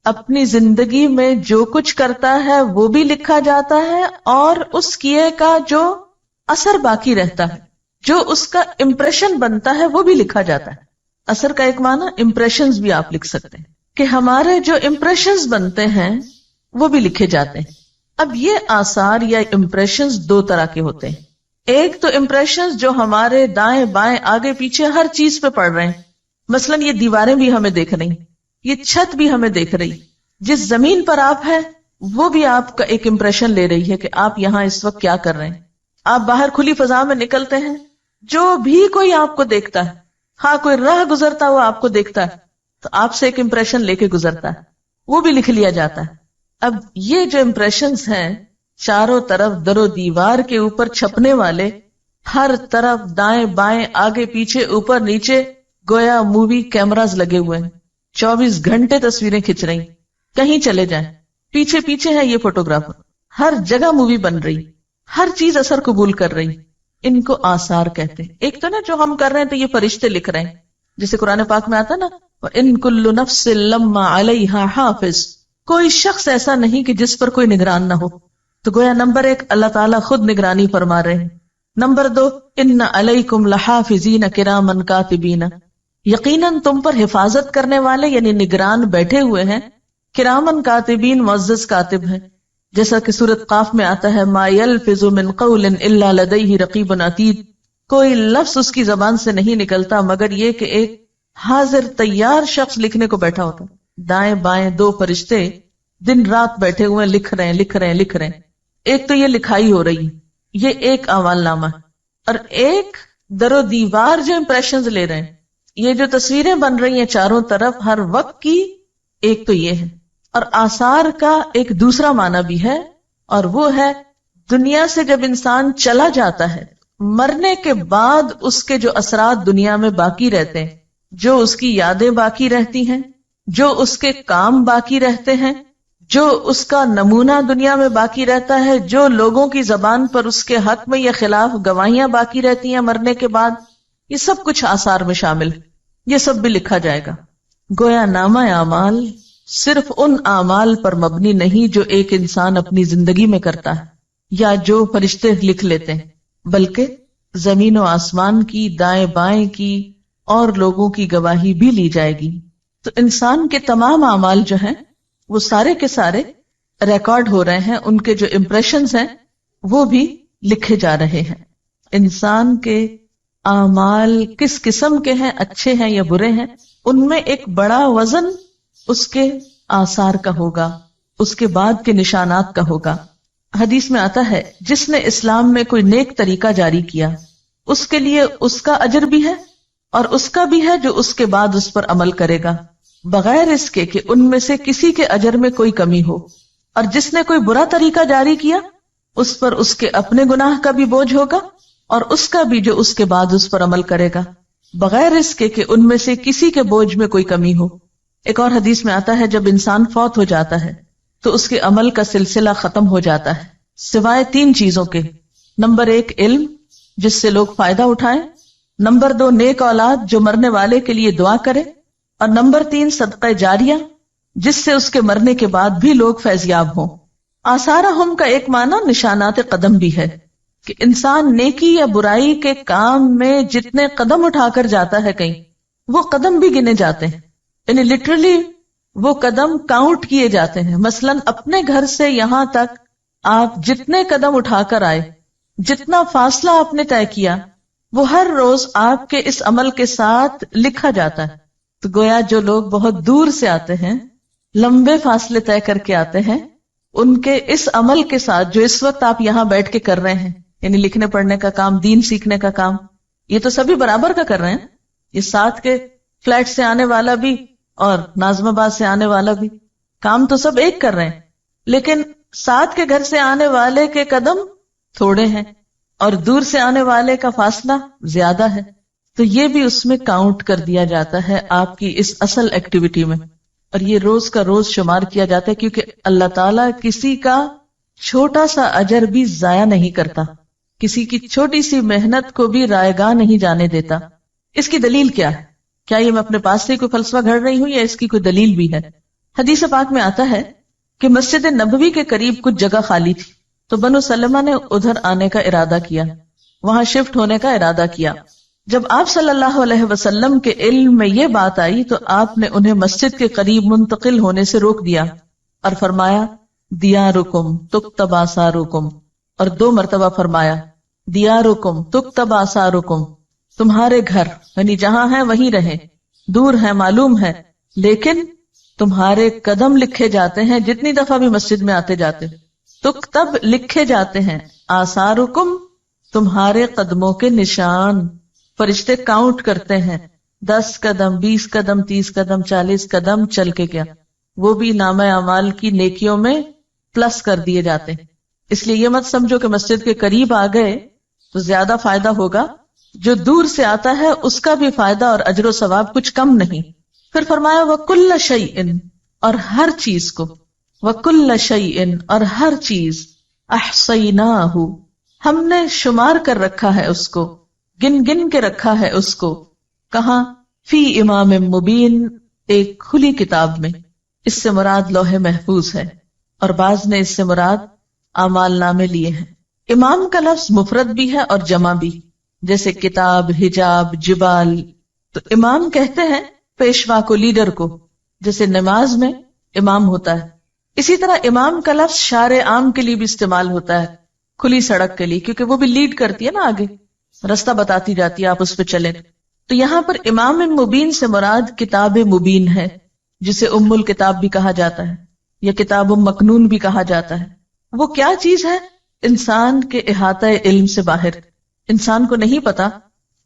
اپنی زندگی میں جو کچھ کرتا ہے وہ بھی لکھا جاتا ہے، اور اس کیے کا جو اثر باقی رہتا ہے، جو اس کا امپریشن بنتا ہے وہ بھی لکھا جاتا ہے. اثر کا ایک معنی امپریشنز بھی آپ لکھ سکتے ہیں کہ ہمارے جو امپریشنز بنتے ہیں وہ بھی لکھے جاتے ہیں. اب یہ آثار یا امپریشنز 2 طرح کے ہوتے ہیں. ایک تو امپریشنز جو ہمارے دائیں بائیں آگے پیچھے ہر چیز پہ پڑ رہے ہیں، مثلا یہ دیواریں بھی ہمیں دیکھ رہی، یہ چھت بھی ہمیں دیکھ رہی، جس زمین پر آپ ہیں وہ بھی آپ کا ایک امپریشن لے رہی ہے کہ آپ یہاں اس وقت کیا کر رہے ہیں. آپ باہر کھلی فضا میں نکلتے ہیں، جو بھی کوئی آپ کو دیکھتا ہے، ہاں کوئی راہ گزرتا ہوا آپ کو دیکھتا ہے تو آپ سے ایک امپریشن لے کے گزرتا ہے، وہ بھی لکھ لیا جاتا ہے. اب یہ جو امپریشنز ہیں چاروں طرف در و دیوار کے اوپر چھپنے والے، ہر طرف دائیں بائیں آگے پیچھے اوپر نیچے گویا مووی کیمراز لگے ہوئے ہیں، 24 گھنٹے تصویریں کھنچ رہی، کہیں چلے جائیں پیچھے پیچھے ہے یہ فوٹوگرافر، ہر جگہ مووی بن رہی، ہر چیز اثر قبول کر رہی. ان کو آثار کہتے ہیں. ایک تو نا جو ہم کر رہے ہیں تو یہ فرشتے لکھ رہے ہیں، جیسے قرآن پاک میں آتا نا وَإِن كُلُّ نَفْسٍ لَمَّا عَلَيْهَا حَافِظٌ، کوئی شخص ایسا نہیں کہ جس پر کوئی نگران نہ ہو. تو گویا نمبر 1 اللہ تعالیٰ خود نگرانی فرما رہے ہیں. نمبر 2 ان علیکم لحافظین کرامن کاتبین، یقیناً تم پر حفاظت کرنے والے یعنی نگران بیٹھے ہوئے ہیں، کرامن کاتبین معزز کاتب ہیں. جیسا کہ سورۃ قاف میں آتا ہے ما یلفظ من قول الا لدیہ رقیب عتید، کوئی لفظ اس کی زبان سے نہیں نکلتا مگر یہ کہ ایک حاضر تیار شخص لکھنے کو بیٹھا ہوتا. دائیں بائیں 2 فرشتے دن رات بیٹھے ہوئے لکھ رہے ہیں. ایک تو یہ لکھائی ہو رہی ہے، یہ ایک اعمال نامہ ہے، اور ایک در و دیوار جو امپریشنز لے رہے ہیں، یہ جو تصویریں بن رہی ہیں چاروں طرف ہر وقت کی، ایک تو یہ ہے. اور آثار کا ایک دوسرا معنی بھی ہے، اور وہ ہے دنیا سے جب انسان چلا جاتا ہے مرنے کے بعد اس کے جو اثرات دنیا میں باقی رہتے ہیں، جو اس کی یادیں باقی رہتی ہیں، جو اس کے کام باقی رہتے ہیں، جو اس کا نمونہ دنیا میں باقی رہتا ہے، جو لوگوں کی زبان پر اس کے حق میں یا خلاف گواہیاں باقی رہتی ہیں مرنے کے بعد، یہ سب کچھ آثار میں شامل ہے. یہ سب بھی لکھا جائے گا. گویا نامہ اعمال صرف ان اعمال پر مبنی نہیں جو ایک انسان اپنی زندگی میں کرتا ہے یا جو فرشتے لکھ لیتے ہیں، بلکہ زمین و آسمان کی، دائیں بائیں کی اور لوگوں کی گواہی بھی لی جائے گی. تو انسان کے تمام اعمال جو ہیں وہ سارے کے سارے ریکارڈ ہو رہے ہیں، ان کے جو امپریشنز ہیں وہ بھی لکھے جا رہے ہیں. انسان کے اعمال کس قسم کے ہیں، اچھے ہیں یا برے ہیں، ان میں ایک بڑا وزن اس کے آثار کا ہوگا، اس کے بعد کے نشانات کا ہوگا. حدیث میں آتا ہے جس نے اسلام میں کوئی نیک طریقہ جاری کیا اس کے لیے اس کا اجر بھی ہے اور اس کا بھی ہے جو اس کے بعد اس پر عمل کرے گا، بغیر اس کے کہ ان میں سے کسی کے اجر میں کوئی کمی ہو. اور جس نے کوئی برا طریقہ جاری کیا اس پر اس کے اپنے گناہ کا بھی بوجھ ہوگا اور اس کا بھی جو اس کے بعد اس پر عمل کرے گا، بغیر اس کے کہ ان میں سے کسی کے بوجھ میں کوئی کمی ہو. ایک اور حدیث میں آتا ہے جب انسان فوت ہو جاتا ہے تو اس کے عمل کا سلسلہ ختم ہو جاتا ہے سوائے 3 چیزوں کے. نمبر 1 علم جس سے لوگ فائدہ اٹھائیں، نمبر 2 نیک اولاد جو مرنے والے کے لیے دعا کرے، اور نمبر 3 صدقہ جاریہ جس سے اس کے مرنے کے بعد بھی لوگ فیضیاب ہوں. آثارہم کا ایک معنی نشانات قدم بھی ہے کہ انسان نیکی یا برائی کے کام میں جتنے قدم اٹھا کر جاتا ہے کہیں، وہ قدم بھی گنے جاتے ہیں، یعنی لٹرلی وہ قدم کاؤنٹ کیے جاتے ہیں. مثلا اپنے گھر سے یہاں تک آپ جتنے قدم اٹھا کر آئے، جتنا فاصلہ آپ نے طے کیا، وہ ہر روز آپ کے اس عمل کے ساتھ لکھا جاتا ہے. تو گویا جو لوگ بہت دور سے آتے ہیں، لمبے فاصلے طے کر کے آتے ہیں، ان کے اس عمل کے ساتھ جو اس وقت آپ یہاں بیٹھ کے کر رہے ہیں، یعنی لکھنے پڑھنے کا کام، دین سیکھنے کا کام، یہ تو سبھی برابر کا کر رہے ہیں. یہ ساتھ کے فلیٹ سے آنے والا بھی اور ناظم آباد سے آنے والا بھی، کام تو سب ایک کر رہے ہیں، لیکن ساتھ کے گھر سے آنے والے کے قدم تھوڑے ہیں اور دور سے آنے والے کا فاصلہ زیادہ ہے. تو یہ بھی اس میں کاؤنٹ کر دیا جاتا ہے آپ کی اس اصل ایکٹیویٹی میں، اور یہ روز کا روز شمار کیا جاتا ہے، کیونکہ اللہ تعالیٰ کسی کا چھوٹا سا اجر بھی ضائع نہیں کرتا، کسی کی چھوٹی سی محنت کو بھی رائیگاں نہیں جانے دیتا. اس کی دلیل کیا ہے؟ کیا یہ میں اپنے پاس سے کوئی فلسفہ گھڑ رہی ہوں یا اس کی کوئی دلیل بھی ہے؟ حدیث پاک میں آتا ہے کہ مسجد نبوی کے قریب کچھ جگہ خالی تھی، تو بنو سلمہ نے ادھر آنے کا ارادہ کیا، وہاں شفٹ ہونے کا ارادہ کیا. جب آپ صلی اللہ علیہ وسلم کے علم میں یہ بات آئی تو آپ نے انہیں مسجد کے قریب منتقل ہونے سے روک دیا اور فرمایا دیارکم تکتب آثارکم، اور 2 مرتبہ فرمایا دیارکم تکتب آثارکم، تمہارے گھر یعنی جہاں ہیں وہیں رہیں، دور ہیں معلوم ہے، لیکن تمہارے قدم لکھے جاتے ہیں جتنی دفعہ بھی مسجد میں آتے جاتے، تکتب لکھے جاتے ہیں، آثارکم تمہارے قدموں کے نشان. فرشتے کاؤنٹ کرتے ہیں 10 قدم 20 قدم 30 قدم 40 قدم چل کے گیا، وہ بھی نامہ اعمال کی نیکیوں میں پلس کر دیے جاتے ہیں. اس لیے یہ مت سمجھو کہ مسجد کے قریب آ گئے تو زیادہ فائدہ ہوگا. جو دور سے آتا ہے اس کا بھی فائدہ اور اجر و ثواب کچھ کم نہیں. پھر فرمایا وَكُلَّ شَيْءٍ، اور ہر چیز کو، وَكُلَّ شَيْءٍ، اور ہر چیز، احصیناہ، ہم نے شمار کر رکھا ہے اس کو، گن گن کے رکھا ہے اس کو. کہاں؟ فی امام مبین، ایک کھلی کتاب میں. اس سے مراد لوح محفوظ ہے، اور بعض نے اس سے مراد اعمال نامے لیے ہیں. امام کا لفظ مفرد بھی ہے اور جمع بھی، جیسے کتاب، حجاب، جبال. تو امام کہتے ہیں پیشوا کو، لیڈر کو، جیسے نماز میں امام ہوتا ہے. اسی طرح امام کا لفظ شارع عام کے لیے بھی استعمال ہوتا ہے، کھلی سڑک کے لیے، کیونکہ وہ بھی لیڈ کرتی ہے نا، آگے رستہ بتاتی جاتی ہے، آپ اس پہ چلیں. تو یہاں پر امام مبین سے مراد کتاب مبین ہے، جسے ام الکتاب بھی کہا جاتا ہے یا کتاب مکنون بھی کہا جاتا ہے. وہ کیا چیز ہے؟ انسان کے احاطہ علم سے باہر. انسان کو نہیں پتا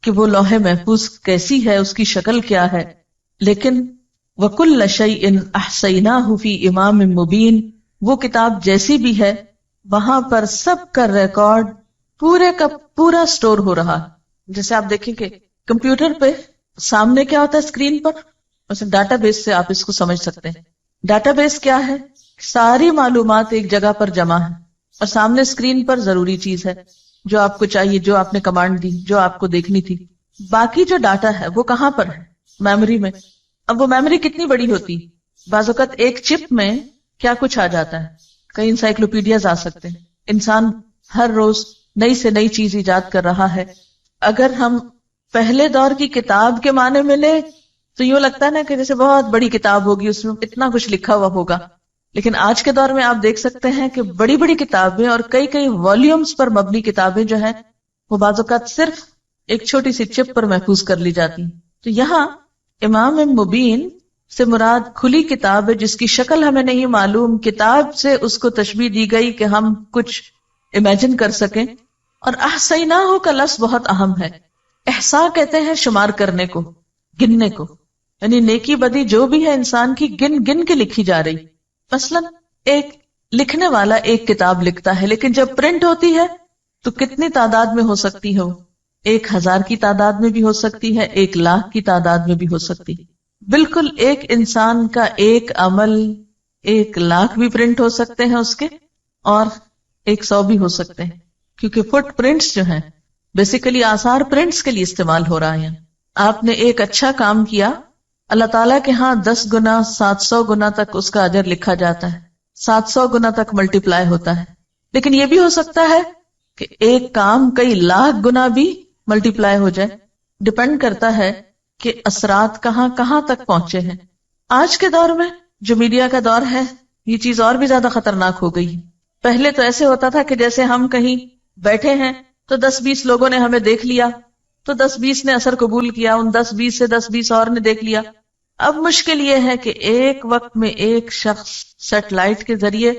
کہ وہ لوح محفوظ کیسی ہے، اس کی شکل کیا ہے، لیکن وَكُلَّ شَيْءٍ أَحْصَيْنَاهُ فِي إِمَامٍ مُبِينٍ، وہ کتاب جیسی بھی ہے وہاں پر سب کا ریکارڈ پورے کا پورا سٹور ہو رہا ہے. جیسے آپ دیکھیں کہ کمپیوٹر پہ سامنے کیا ہوتا ہے اسکرین پر، مثلا ڈاٹا بیس سے آپ اس کو سمجھ سکتے ہیں. ڈاٹا بیس کیا ہے؟ ساری معلومات ایک جگہ پر جمع ہے، اور سامنے اسکرین پر ضروری چیز ہے جو آپ کو چاہیے، جو آپ نے کمانڈ دی، جو آپ کو دیکھنی تھی. باقی جو ڈاٹا ہے وہ کہاں پر ہے؟ میموری میں. اب وہ میموری کتنی بڑی ہوتی؟ بعض اوقات ایک چپ میں کیا کچھ آ جاتا ہے، کئی انسائکلوپیڈیاز آ سکتے ہیں. انسان ہر روز نئی سے نئی چیز ایجاد کر رہا ہے. اگر ہم پہلے دور کی کتاب کے معنی میں لیں تو یوں لگتا ہے نا کہ جیسے بہت بڑی کتاب ہوگی، اس میں اتنا کچھ لکھا ہوا ہوگا. لیکن آج کے دور میں آپ دیکھ سکتے ہیں کہ بڑی بڑی کتابیں اور کئی کئی والیومز پر مبنی کتابیں جو ہیں وہ بعض اوقات صرف ایک چھوٹی سی چپ پر محفوظ کر لی جاتی ہیں. تو یہاں امام مبین سے مراد کھلی کتاب ہے جس کی شکل ہمیں نہیں معلوم. کتاب سے اس کو تشبیہ دی گئی کہ ہم کچھ امیجن کر سکیں. اور احصیناہ کا لفظ بہت اہم ہے. احصاء کہتے ہیں شمار کرنے کو، گننے کو، یعنی نیکی بدی جو بھی ہے انسان کی گن گن کے لکھی جا رہی. مثلا ایک لکھنے والا ایک کتاب لکھتا ہے، لیکن جب پرنٹ ہوتی ہے تو کتنی تعداد میں ہو سکتی ہے؟ 1000 کی تعداد میں بھی ہو سکتی ہے، 1,00,000 کی تعداد میں بھی ہو سکتی. بالکل ایک انسان کا ایک عمل 1,00,000 بھی پرنٹ ہو سکتے ہیں اس کے، اور 100 بھی ہو سکتے ہیں، کیونکہ فٹ پرنٹس جو ہیں بیسیکلی آثار پرنٹس کے لیے استعمال ہو رہا ہے. آپ نے ایک اچھا کام کیا، اللہ تعالیٰ کے ہاں 10 گنا 700 گنا تک اس کا اجر لکھا جاتا ہے، 700 گنا تک ملٹیپلائی ہوتا ہے. لیکن یہ بھی ہو سکتا ہے کہ ایک کام کئی لاکھ گنا بھی ملٹیپلائی ہو جائے. ڈپینڈ کرتا ہے کہ اثرات کہاں کہاں تک پہنچے ہیں. آج کے دور میں جو میڈیا کا دور ہے یہ چیز اور بھی زیادہ خطرناک ہو گئی. پہلے تو ایسے ہوتا تھا کہ جیسے ہم کہیں بیٹھے ہیں تو 10-20 لوگوں نے ہمیں دیکھ لیا تو 10-20 نے اثر قبول کیا، ان 10-20 سے 10-20 اور نے دیکھ لیا. اب مشکل یہ ہے کہ ایک وقت میں ایک شخص سیٹلائٹ کے ذریعے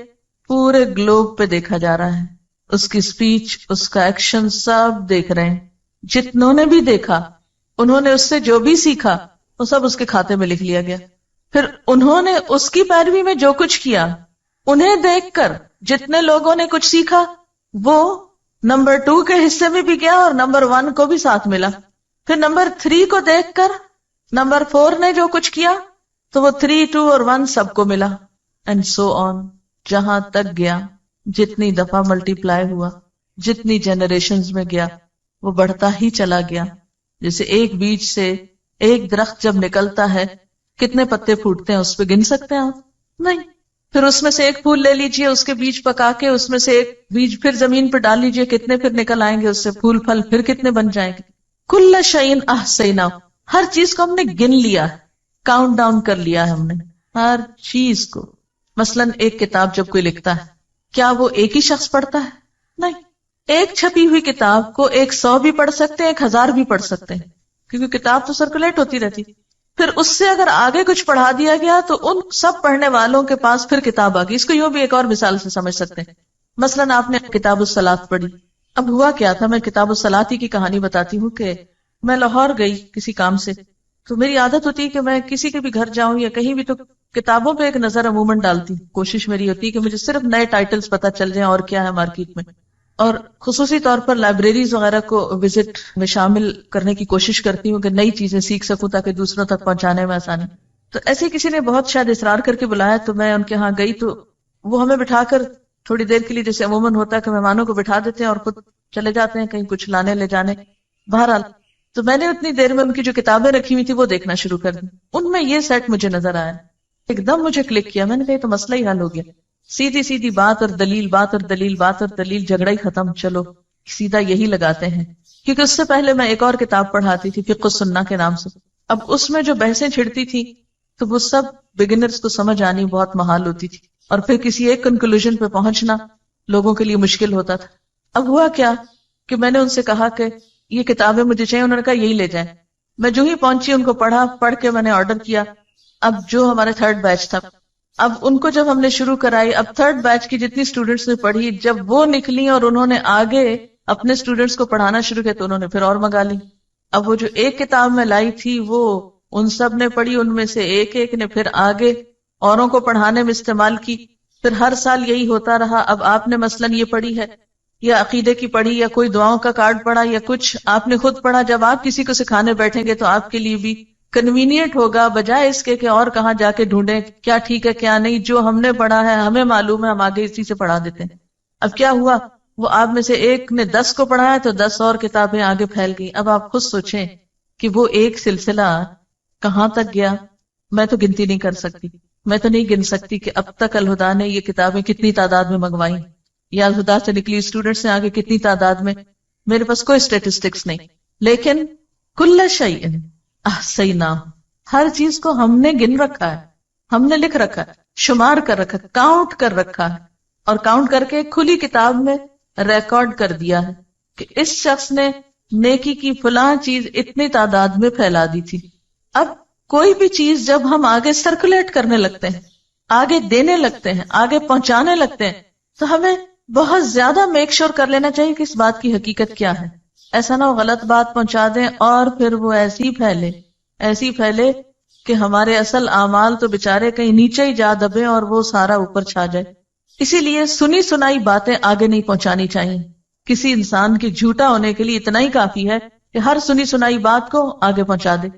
پورے گلوب پہ دیکھا جا رہا ہے. اس کی سپیچ، اس کا ایکشن سب دیکھ رہے ہیں. جتنوں نے بھی دیکھا انہوں نے اس سے جو بھی سیکھا وہ سب اس کے کھاتے میں لکھ لیا گیا. پھر انہوں نے اس کی پیروی میں جو کچھ کیا، انہیں دیکھ کر جتنے لوگوں نے کچھ سیکھا وہ نمبر 2 کے حصے میں بھی گیا اور نمبر 1 کو بھی ساتھ ملا. پھر نمبر 3 کو دیکھ کر نمبر 4 نے جو کچھ کیا تو وہ 3، 2 اور 1 سب کو ملا، اینڈ سو آن. جہاں تک گیا، جتنی دفعہ ملٹیپلائی ہوا، جتنی جنریشنز میں گیا، وہ بڑھتا ہی چلا گیا. جیسے ایک بیج سے ایک درخت جب نکلتا ہے کتنے پتے پھوٹتے ہیں اس پہ گن سکتے ہیں آپ؟ نہیں. پھر اس میں سے ایک پھول لے لیجئے، اس کے بیج پکا کے اس میں سے ایک بیج پھر زمین پہ ڈال لیجئے، کتنے پھر نکل آئیں گے اس سے پھول پھل، پھر کتنے بن جائیں گے. کل شیء احصیناہ، ہر چیز کو ہم نے گن لیا ہے، کاؤنٹ ڈاؤن کر لیا ہے ہم نے ہر چیز کو. مثلا ایک کتاب جب کوئی لکھتا ہے کیا وہ ایک ہی شخص پڑھتا ہے؟ نہیں. ایک چھپی ہوئی کتاب کو 100 بھی پڑھ سکتے ہیں، 1000 بھی پڑھ سکتے ہیں، کیونکہ کتاب تو سرکولیٹ ہوتی رہتی. پھر اس سے اگر آگے کچھ پڑھا دیا گیا تو ان سب پڑھنے والوں کے پاس پھر کتاب آ گئی. اس کو یوں بھی ایک اور مثال سے سمجھ سکتے ہیں. مثلا آپ نے کتاب الصلاۃ پڑھی. اب ہوا کیا تھا، میں کتاب الصلاۃ ہی کی کہانی بتاتی ہوں کہ میں لاہور گئی کسی کام سے، تو میری عادت ہوتی ہے کہ میں کسی کے بھی گھر جاؤں یا کہیں بھی تو کتابوں پہ ایک نظر عموماً ڈالتی ہوں. کوشش میری ہوتی ہے کہ مجھے صرف نئے ٹائٹلز پتہ چل جائیں اور کیا ہے مارکیٹ میں. اور خصوصی طور پر لائبریریز وغیرہ کو وزٹ میں شامل کرنے کی کوشش کرتی ہوں کہ نئی چیزیں سیکھ سکوں تاکہ دوسروں تک پہنچانے میں آسانی. تو ایسے کسی نے بہت شاید اصرار کر کے بلایا تو میں ان کے ہاں گئی, تو وہ ہمیں بٹھا کر تھوڑی دیر کے لیے, جیسے عموماً ہوتا ہے کہ مہمانوں کو بٹھا دیتے ہیں اور خود چلے جاتے ہیں کہیں کچھ لانے لے جانے. بہرحال تو میں نے اتنی دیر میں ان کی جو کتابیں رکھی ہوئی تھی وہ دیکھنا شروع کر دی. ان میں یہ سیٹ مجھے نظر آیا, ایک دم مجھے کلک کیا. میں نے کہا تو مسئلہ ہی حل ہو گیا. سیدھی سیدھی بات اور دلیل, بات اور دلیل, بات اور دلیل, جھگڑا ہی ختم. چلو سیدھا یہی لگاتے ہیں. کیونکہ اس سے پہلے میں ایک اور کتاب پڑھاتی تھی فقہ السنہ کے نام سے. اب اس میں جو بحثیں چھڑتی تھی تو وہ سب بگنرز کو سمجھ آنی بہت محال ہوتی تھی, اور پھر کسی ایک کنکلوژن پہ پہنچنا لوگوں کے لیے مشکل ہوتا تھا. اب ہوا کیا کہ میں نے ان سے کہا کہ یہ کتابیں مجھے چاہیے. انہوں نے کہا یہی لے جائیں. میں جو ہی پہنچی ان کو پڑھا, پڑھ کے میں نے آرڈر کیا. اب جو ہمارا تھرڈ بیچ تھا, اب ان کو جب ہم نے شروع کرائی, اب تھرڈ بیچ کی جتنی اسٹوڈنٹس نے پڑھی, جب وہ نکلی اور انہوں نے آگے اپنے اسٹوڈنٹس کو پڑھانا شروع کیا تو انہوں نے پھر اور منگا لی. اب وہ جو ایک کتاب میں لائی تھی وہ ان سب نے پڑھی, ان میں سے ایک ایک نے پھر آگے اوروں کو پڑھانے میں استعمال کی. پھر ہر سال یہی ہوتا رہا. اب آپ نے مثلاً یہ پڑھی ہے یا عقیدے کی پڑھی یا کوئی دعاؤں کا کارڈ پڑھا یا کچھ آپ نے خود پڑھا, جب آپ کسی کو سکھانے بیٹھیں گے تو آپ کے لیے بھی کنوینئنٹ ہوگا, بجائے اس کے کہ اور کہاں جا کے ڈھونڈیں کیا ٹھیک ہے کیا نہیں. جو ہم نے پڑھا ہے ہمیں معلوم ہے, ہم آگے اسی سے پڑھا دیتے ہیں. اب کیا ہوا, وہ آپ میں سے ایک نے 10 کو پڑھایا تو 10 اور کتابیں آگے پھیل گئی. اب آپ خود سوچیں کہ وہ ایک سلسلہ کہاں تک گیا. میں تو گنتی نہیں کر سکتی, میں تو نہیں گن سکتی کہ اب تک الہدا نے یہ کتابیں کتنی تعداد میں منگوائی, یا الہدا سے نکلی اسٹوڈنٹس نے آگے کتنی تعداد میں. میرے پاس کوئی اسٹیٹسٹکس نہیں, لیکن کل شیء احصیناہ, ہر چیز کو ہم نے گن رکھا ہے, ہم نے لکھ رکھا ہے, شمار کر رکھا ہے, کاؤنٹ کر رکھا ہے, اور کاؤنٹ کر کے کھلی کتاب میں ریکارڈ کر دیا ہے کہ اس شخص نے نیکی کی فلاں چیز اتنی تعداد میں پھیلا دی تھی. اب کوئی بھی چیز جب ہم آگے سرکولیٹ کرنے لگتے ہیں, آگے دینے لگتے ہیں, آگے پہنچانے لگتے ہیں, تو ہمیں بہت زیادہ میک شور کر لینا چاہیے کہ اس بات کی حقیقت کیا ہے. ایسا نہ ہو غلط بات پہنچا دیں اور پھر وہ ایسی پھیلے کہ ہمارے اصل اعمال تو بےچارے کہیں نیچے ہی جا دبے اور وہ سارا اوپر چھا جائے. اسی لیے سنی سنائی باتیں آگے نہیں پہنچانی چاہیے. کسی انسان کے جھوٹا ہونے کے لیے اتنا ہی کافی ہے کہ ہر سنی سنائی بات کو آگے پہنچا دے.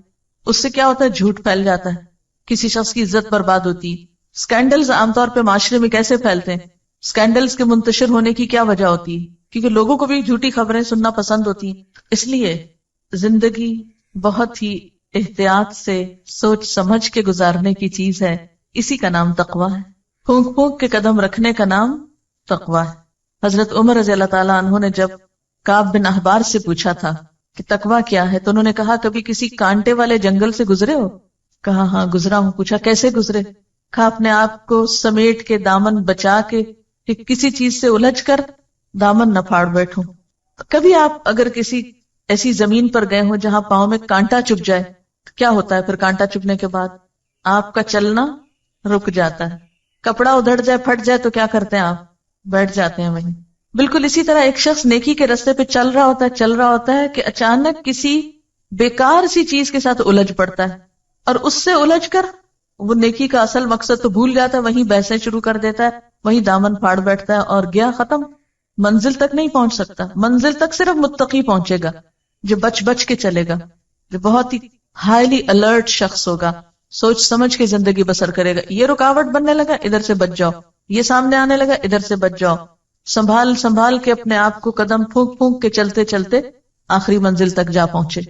اس سے کیا ہوتا ہے, جھوٹ پھیل جاتا ہے, کسی شخص کی عزت برباد ہوتی ہے. سکینڈلز عام طور پہ معاشرے میں کیسے پھیلتے ہیں, سکینڈلز کے منتشر ہونے کی کیا وجہ ہوتی ہے, کیونکہ لوگوں کو بھی جھوٹی خبریں سننا پسند ہوتی ہیں. اس لیے زندگی بہت ہی احتیاط سے سوچ سمجھ کے گزارنے کی چیز ہے. اسی کا نام تقویٰ ہے. پھونک پھونک کے قدم رکھنے کا نام تقویٰ ہے. حضرت عمر رضی اللہ تعالیٰ عنہ نے جب کعب بن احبار سے پوچھا تھا کہ تقویٰ کیا ہے, تو انہوں نے کہا کبھی کسی کانٹے والے جنگل سے گزرے ہو؟ کہا ہاں گزرا ہوں. پوچھا کیسے گزرے؟ کہا اپنے آپ کو سمیٹ کے دامن بچا کے کہ کسی چیز سے الجھ کر دامن نہ پھاڑ بیٹھوں. کبھی آپ اگر کسی ایسی زمین پر گئے ہوں جہاں پاؤں میں کانٹا چبھ جائے تو کیا ہوتا ہے؟ پھر کانٹا چبھنے کے بعد آپ کا چلنا رک جاتا ہے. کپڑا ادھڑ جائے, پھٹ جائے تو کیا کرتے ہیں آپ؟ بیٹھ جاتے ہیں وہیں. بالکل اسی طرح ایک شخص نیکی کے راستے پہ چل رہا ہوتا ہے کہ اچانک کسی بیکار سی چیز کے ساتھ الجھ پڑتا ہے, اور اس سے الجھ کر وہ نیکی کا اصل مقصد تو بھول جاتا ہے, وہیں بحثیں شروع کر دیتا ہے, وہیں دامن پھاڑ بیٹھتا ہے اور گیا ختم. منزل تک نہیں پہنچ سکتا. منزل تک صرف متقی پہنچے گا جو بچ بچ کے چلے گا, جو بہت ہی ہائیلی الرٹ شخص ہوگا, سوچ سمجھ کے زندگی بسر کرے گا. یہ رکاوٹ بننے لگا, ادھر سے بچ جاؤ. یہ سامنے آنے لگا, ادھر سے بچ جاؤ. سنبھال سنبھال کے اپنے آپ کو قدم پھونک پھونک کے چلتے چلتے آخری منزل تک جا پہنچے,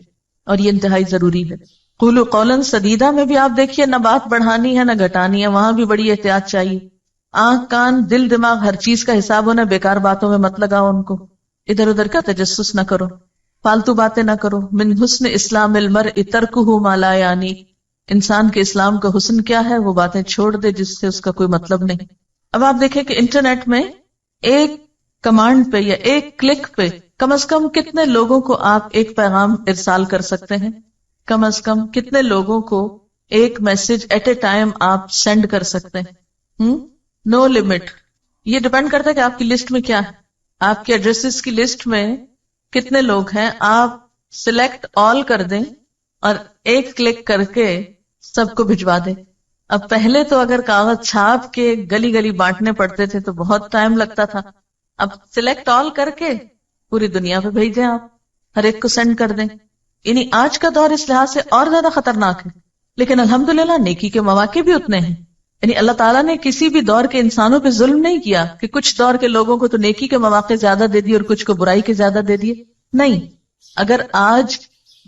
اور یہ انتہائی ضروری ہے. قولوا قولا سدیدا میں بھی آپ دیکھیے نہ بات بڑھانی ہے نہ گھٹانی ہے, وہاں بھی بڑی احتیاط چاہیے. آنکھ کان دل دماغ ہر چیز کا حساب ہونا, بیکار باتوں میں مت لگاؤ ان کو, ادھر ادھر کا تجسس نہ کرو, فالتو باتیں نہ کرو. من حسن اسلام المرء ترکہ ما لا یعنی, انسان کے اسلام کا حسن کیا ہے؟ وہ باتیں چھوڑ دے جس سے اس کا کوئی مطلب نہیں. اب آپ دیکھیں کہ انٹرنیٹ میں ایک کمانڈ پہ یا ایک کلک پہ کم از کم کتنے لوگوں کو آپ ایک پیغام ارسال کر سکتے ہیں؟ کم از کم کتنے لوگوں کو ایک میسج ایٹ اے ٹائم آپ سینڈ کر سکتے ہیں؟ No limit. یہ ڈیپینڈ کرتا ہے کہ آپ کی لسٹ میں کیا ہے, آپ کے ایڈریسز کی لسٹ میں کتنے لوگ ہیں. آپ سلیکٹ آل کر دیں اور ایک کلک کر کے سب کو بھجوا دیں. اب پہلے تو اگر کاغذ چھاپ کے گلی گلی بانٹنے پڑتے تھے تو بہت ٹائم لگتا تھا, اب سلیکٹ آل کر کے پوری دنیا پہ بھیجیں، آپ ہر ایک کو سینڈ کر دیں. یعنی آج کا دور اس لحاظ سے اور زیادہ خطرناک ہے، لیکن الحمدللہ نیکی کے مواقع بھی اتنے ہیں. یعنی اللہ تعالیٰ نے کسی بھی دور کے انسانوں پہ ظلم نہیں کیا کہ کچھ دور کے لوگوں کو تو نیکی کے مواقع زیادہ دے دیے اور کچھ کو برائی کے زیادہ دے دیے. نہیں، اگر آج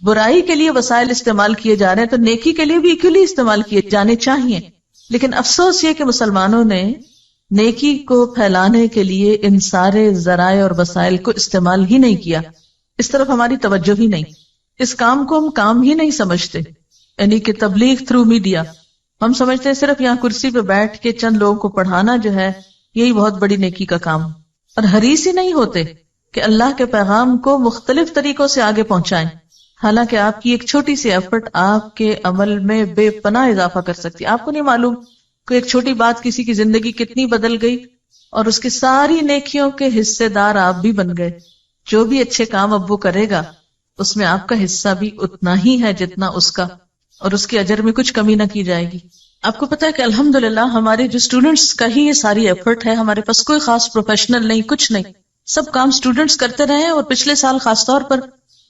برائی کے لیے وسائل استعمال کیے جا رہے ہیں تو نیکی کے لیے بھی ایکولی استعمال کیے جانے چاہیے. لیکن افسوس یہ کہ مسلمانوں نے نیکی کو پھیلانے کے لیے ان سارے ذرائع اور وسائل کو استعمال ہی نہیں کیا. اس طرف ہماری توجہ ہی نہیں، اس کام کو ہم کام ہی نہیں سمجھتے. یعنی کہ تبلیغ تھرو میڈیا، ہم سمجھتے ہیں صرف یہاں کرسی پہ بیٹھ کے چند لوگوں کو پڑھانا جو ہے یہی بہت بڑی نیکی کا کام، اور حریص ہی نہیں ہوتے کہ اللہ کے پیغام کو مختلف طریقوں سے آگے پہنچائیں. حالانکہ آپ کی ایک چھوٹی سی ایفرٹ آپ کے عمل میں بے پناہ اضافہ کر سکتی ہے. آپ کو نہیں معلوم کہ ایک چھوٹی بات کسی کی زندگی کتنی بدل گئی، اور اس کی ساری نیکیوں کے حصے دار آپ بھی بن گئے. جو بھی اچھے کام اب وہ کرے گا اس میں آپ کا حصہ بھی اتنا ہی ہے جتنا اس کا، اور اس کے اجر میں کچھ کمی نہ کی جائے گی. آپ کو پتا ہے کہ الحمدللہ ہمارے جو اسٹوڈنٹس کا ہی یہ ساری ایفرٹ ہے. ہمارے پاس کوئی خاص پروفیشنل نہیں، کچھ نہیں، سب کام اسٹوڈنٹس کرتے رہے. اور پچھلے سال خاص طور پر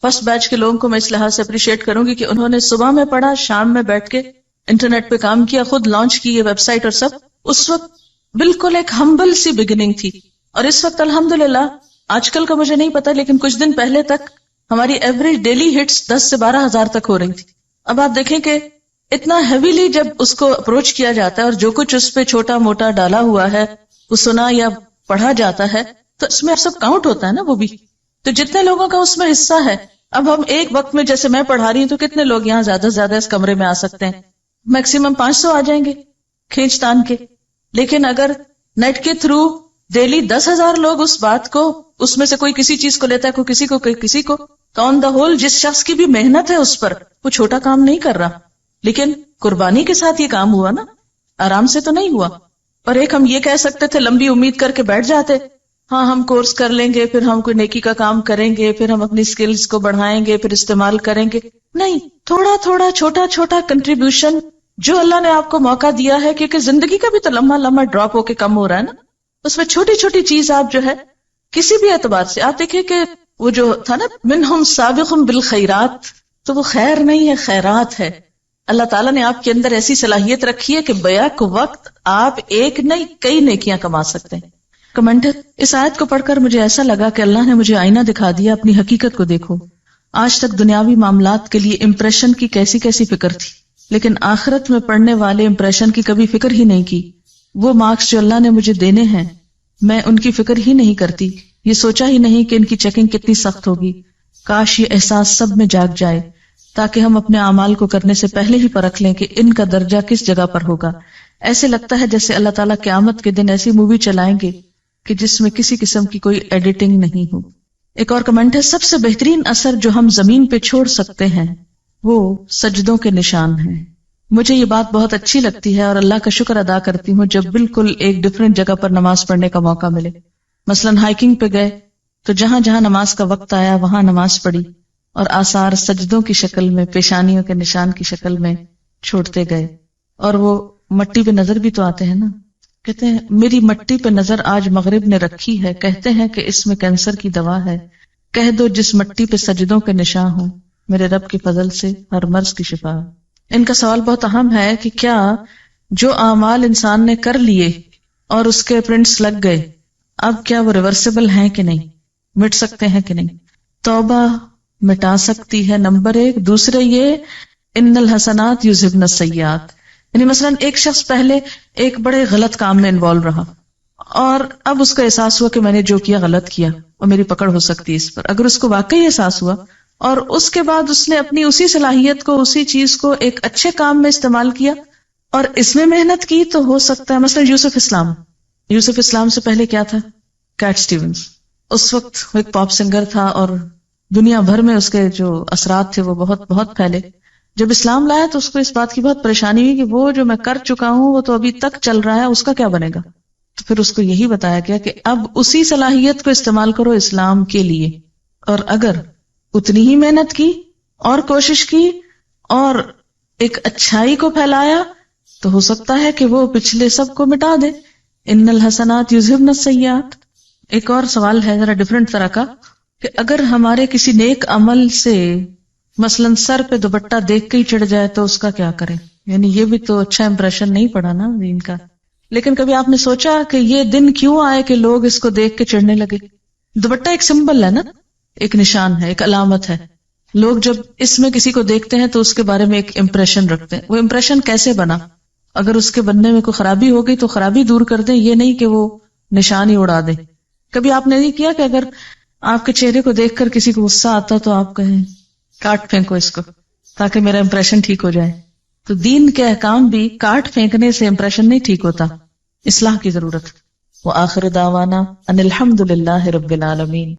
فرسٹ بیچ کے لوگوں کو میں اس لحاظ سے اپریشیٹ کروں گی کہ انہوں نے صبح میں پڑھا، شام میں بیٹھ کے انٹرنیٹ پہ کام کیا، خود لانچ کی یہ ویب سائٹ اور سب. اس وقت بالکل ایک ہمبل سی بگننگ تھی، اور اس وقت الحمدللہ آج کل کا مجھے نہیں پتا لیکن کچھ دن پہلے تک ہماری ایوریج ڈیلی ہٹس 10 سے 12 ہزار تک ہو رہی تھی. اب آپ دیکھیں کہ اتنا ہیویلی جب اس کو اپروچ کیا جاتا ہے اور جو کچھ اس پہ چھوٹا موٹا ڈالا ہوا ہے وہ سنا یا پڑھا جاتا ہے تو اس میں سب کاؤنٹ ہوتا ہے نا. وہ بھی تو جتنے لوگوں کا اس میں حصہ ہے. اب ہم ایک وقت میں جیسے میں پڑھا رہی ہوں تو کتنے لوگ یہاں زیادہ سے زیادہ اس کمرے میں آ سکتے ہیں؟ میکسیمم 500 آ جائیں گے کھینچ تان کے. لیکن اگر نیٹ کے تھرو ڈیلی 10,000 لوگ اس بات کو، اس میں سے کوئی کسی چیز کو لیتا ہے، کوئی کسی کو، کوئی کسی کو، تو آن دا ہول جس شخص کی بھی محنت ہے اس پر، وہ چھوٹا کام نہیں کر رہا. لیکن قربانی کے ساتھ یہ کام ہوا نا، آرام سے تو نہیں ہوا. اور ایک ہم یہ کہہ سکتے تھے لمبی امید کر کے بیٹھ جاتے، ہاں ہم کورس کر لیں گے، پھر ہم کوئی نیکی کا کام کریں گے، پھر ہم اپنی سکلز کو بڑھائیں گے، پھر استعمال کریں گے. نہیں، تھوڑا تھوڑا چھوٹا چھوٹا کنٹریبیوشن جو اللہ نے آپ کو موقع دیا ہے، کیونکہ زندگی کا بھی تو لمحہ لمحہ ڈراپ ہو کے کم ہو رہا ہے نا. اس میں چھوٹی چھوٹی چیز آپ جو ہے کسی بھی اعتبار سے، آپ دیکھیں کہ وہ جو تھا نا منہم سابق بالخیرات، تو وہ خیر نہیں ہے، خیرات ہے. اللہ تعالیٰ نے آپ کے اندر ایسی صلاحیت رکھی ہے کہ بیک وقت آپ ایک نہیں کئی نیکیاں کما سکتے ہیں. کمنٹر: اس آیت کو پڑھ کر مجھے ایسا لگا کہ اللہ نے مجھے آئینہ دکھا دیا، اپنی حقیقت کو دیکھو. آج تک دنیاوی معاملات کے لیے امپریشن کی کیسی کیسی فکر تھی، لیکن آخرت میں پڑھنے والے امپریشن کی کبھی فکر ہی نہیں کی. وہ مارکس جو اللہ نے مجھے دینے ہیں میں ان کی فکر ہی نہیں کرتی. یہ سوچا ہی نہیں کہ ان کی چیکنگ کتنی سخت ہوگی. کاش یہ احساس سب میں جاگ جائے تاکہ ہم اپنے اعمال کو کرنے سے پہلے ہی پرکھ لیں کہ ان کا درجہ کس جگہ پر ہوگا. ایسے لگتا ہے جیسے اللہ تعالیٰ قیامت کے دن ایسی مووی چلائیں گے کہ جس میں کسی قسم کی کوئی ایڈیٹنگ نہیں ہو. ایک اور کمنٹ ہے: سب سے بہترین اثر جو ہم زمین پہ چھوڑ سکتے ہیں وہ سجدوں کے نشان ہیں. مجھے یہ بات بہت اچھی لگتی ہے اور اللہ کا شکر ادا کرتی ہوں جب بالکل ایک ڈفرینٹ جگہ پر نماز پڑھنے کا موقع ملے. مثلاً ہائیکنگ پہ گئے تو جہاں جہاں نماز کا وقت آیا وہاں نماز پڑھی، اور آثار سجدوں کی شکل میں، پیشانیوں کے نشان کی شکل میں چھوڑتے گئے. اور وہ مٹی پہ نظر بھی تو آتے ہیں نا. کہتے ہیں میری مٹی پہ نظر آج مغرب نے رکھی ہے، کہتے ہیں کہ اس میں کینسر کی دوا ہے. کہہ دو جس مٹی پہ سجدوں کے نشان ہوں، میرے رب کے فضل سے ہر مرض کی شفا. ان کا سوال بہت اہم ہے کہ کیا جو اعمال انسان نے کر لیے اور اس کے پرنٹس لگ گئے، اب کیا وہ ریورسیبل ہیں کہ نہیں، مٹ سکتے ہیں کہ نہیں؟ توبہ مٹا سکتی ہے، نمبر 1. دوسرے یہ ان الحسنات یذہبن السیئات. یعنی مثلا ایک شخص پہلے ایک بڑے غلط کام میں انوالو رہا اور اب اس کا احساس ہوا کہ میں نے جو کیا غلط کیا اور میری پکڑ ہو سکتی ہے اس پر. اگر اس کو واقعی احساس ہوا اور اس کے بعد اس نے اپنی اسی صلاحیت کو، اسی چیز کو ایک اچھے کام میں استعمال کیا اور اس میں محنت کی، تو ہو سکتا ہے مثلا یوسف اسلام سے پہلے کیا تھا؟ Kate Stevens. اس وقت وہ ایک پاپ سنگر تھا اور دنیا بھر میں اس کے جو اثرات تھے وہ بہت بہت پھیلے. جب اسلام لایا تو اس کو اس بات کی بہت پریشانی ہوئی کہ وہ جو میں کر چکا ہوں وہ تو ابھی تک چل رہا ہے، اس کا کیا بنے گا؟ تو پھر اس کو یہی بتایا گیا کہ اب اسی صلاحیت کو استعمال کرو اسلام کے لیے، اور اگر اتنی ہی محنت کی اور کوشش کی اور ایک اچھائی کو پھیلایا تو ہو سکتا ہے کہ وہ پچھلے سب کو مٹا دے. ان الحسنات یذہبن السیئات. ایک اور سوال ہے ذرا ڈفرینٹ طرح کا کہ اگر ہمارے کسی نیک عمل سے مثلاً سر پہ دوپٹہ دیکھ کے ہی چڑھ جائے تو اس کا کیا کریں؟ یعنی یہ بھی تو اچھا امپریشن نہیں پڑا نا دین کا. لیکن کبھی آپ نے سوچا کہ یہ دن کیوں آئے کہ لوگ اس کو دیکھ کے چڑھنے لگے؟ دوپٹہ ایک سمبل ہے نا، ایک نشان ہے، ایک علامت ہے. لوگ جب اس میں کسی کو دیکھتے ہیں تو اس کے بارے میں ایک امپریشن رکھتے ہیں. وہ امپریشن کیسے بنا؟ اگر اس کے بننے میں کوئی خرابی ہو گئی تو خرابی دور کر دیں، یہ نہیں کہ وہ نشان ہی اڑا دیں. کبھی آپ نے نہیں کیا کہ اگر آپ کے چہرے کو دیکھ کر کسی کو غصہ آتا تو آپ کہیں کاٹ پھینکو اس کو تاکہ میرا امپریشن ٹھیک ہو جائے؟ تو دین کے احکام بھی کاٹ پھینکنے سے امپریشن نہیں ٹھیک ہوتا، اصلاح کی ضرورت. وآخر دعوانا ان الحمد للہ رب العالمین.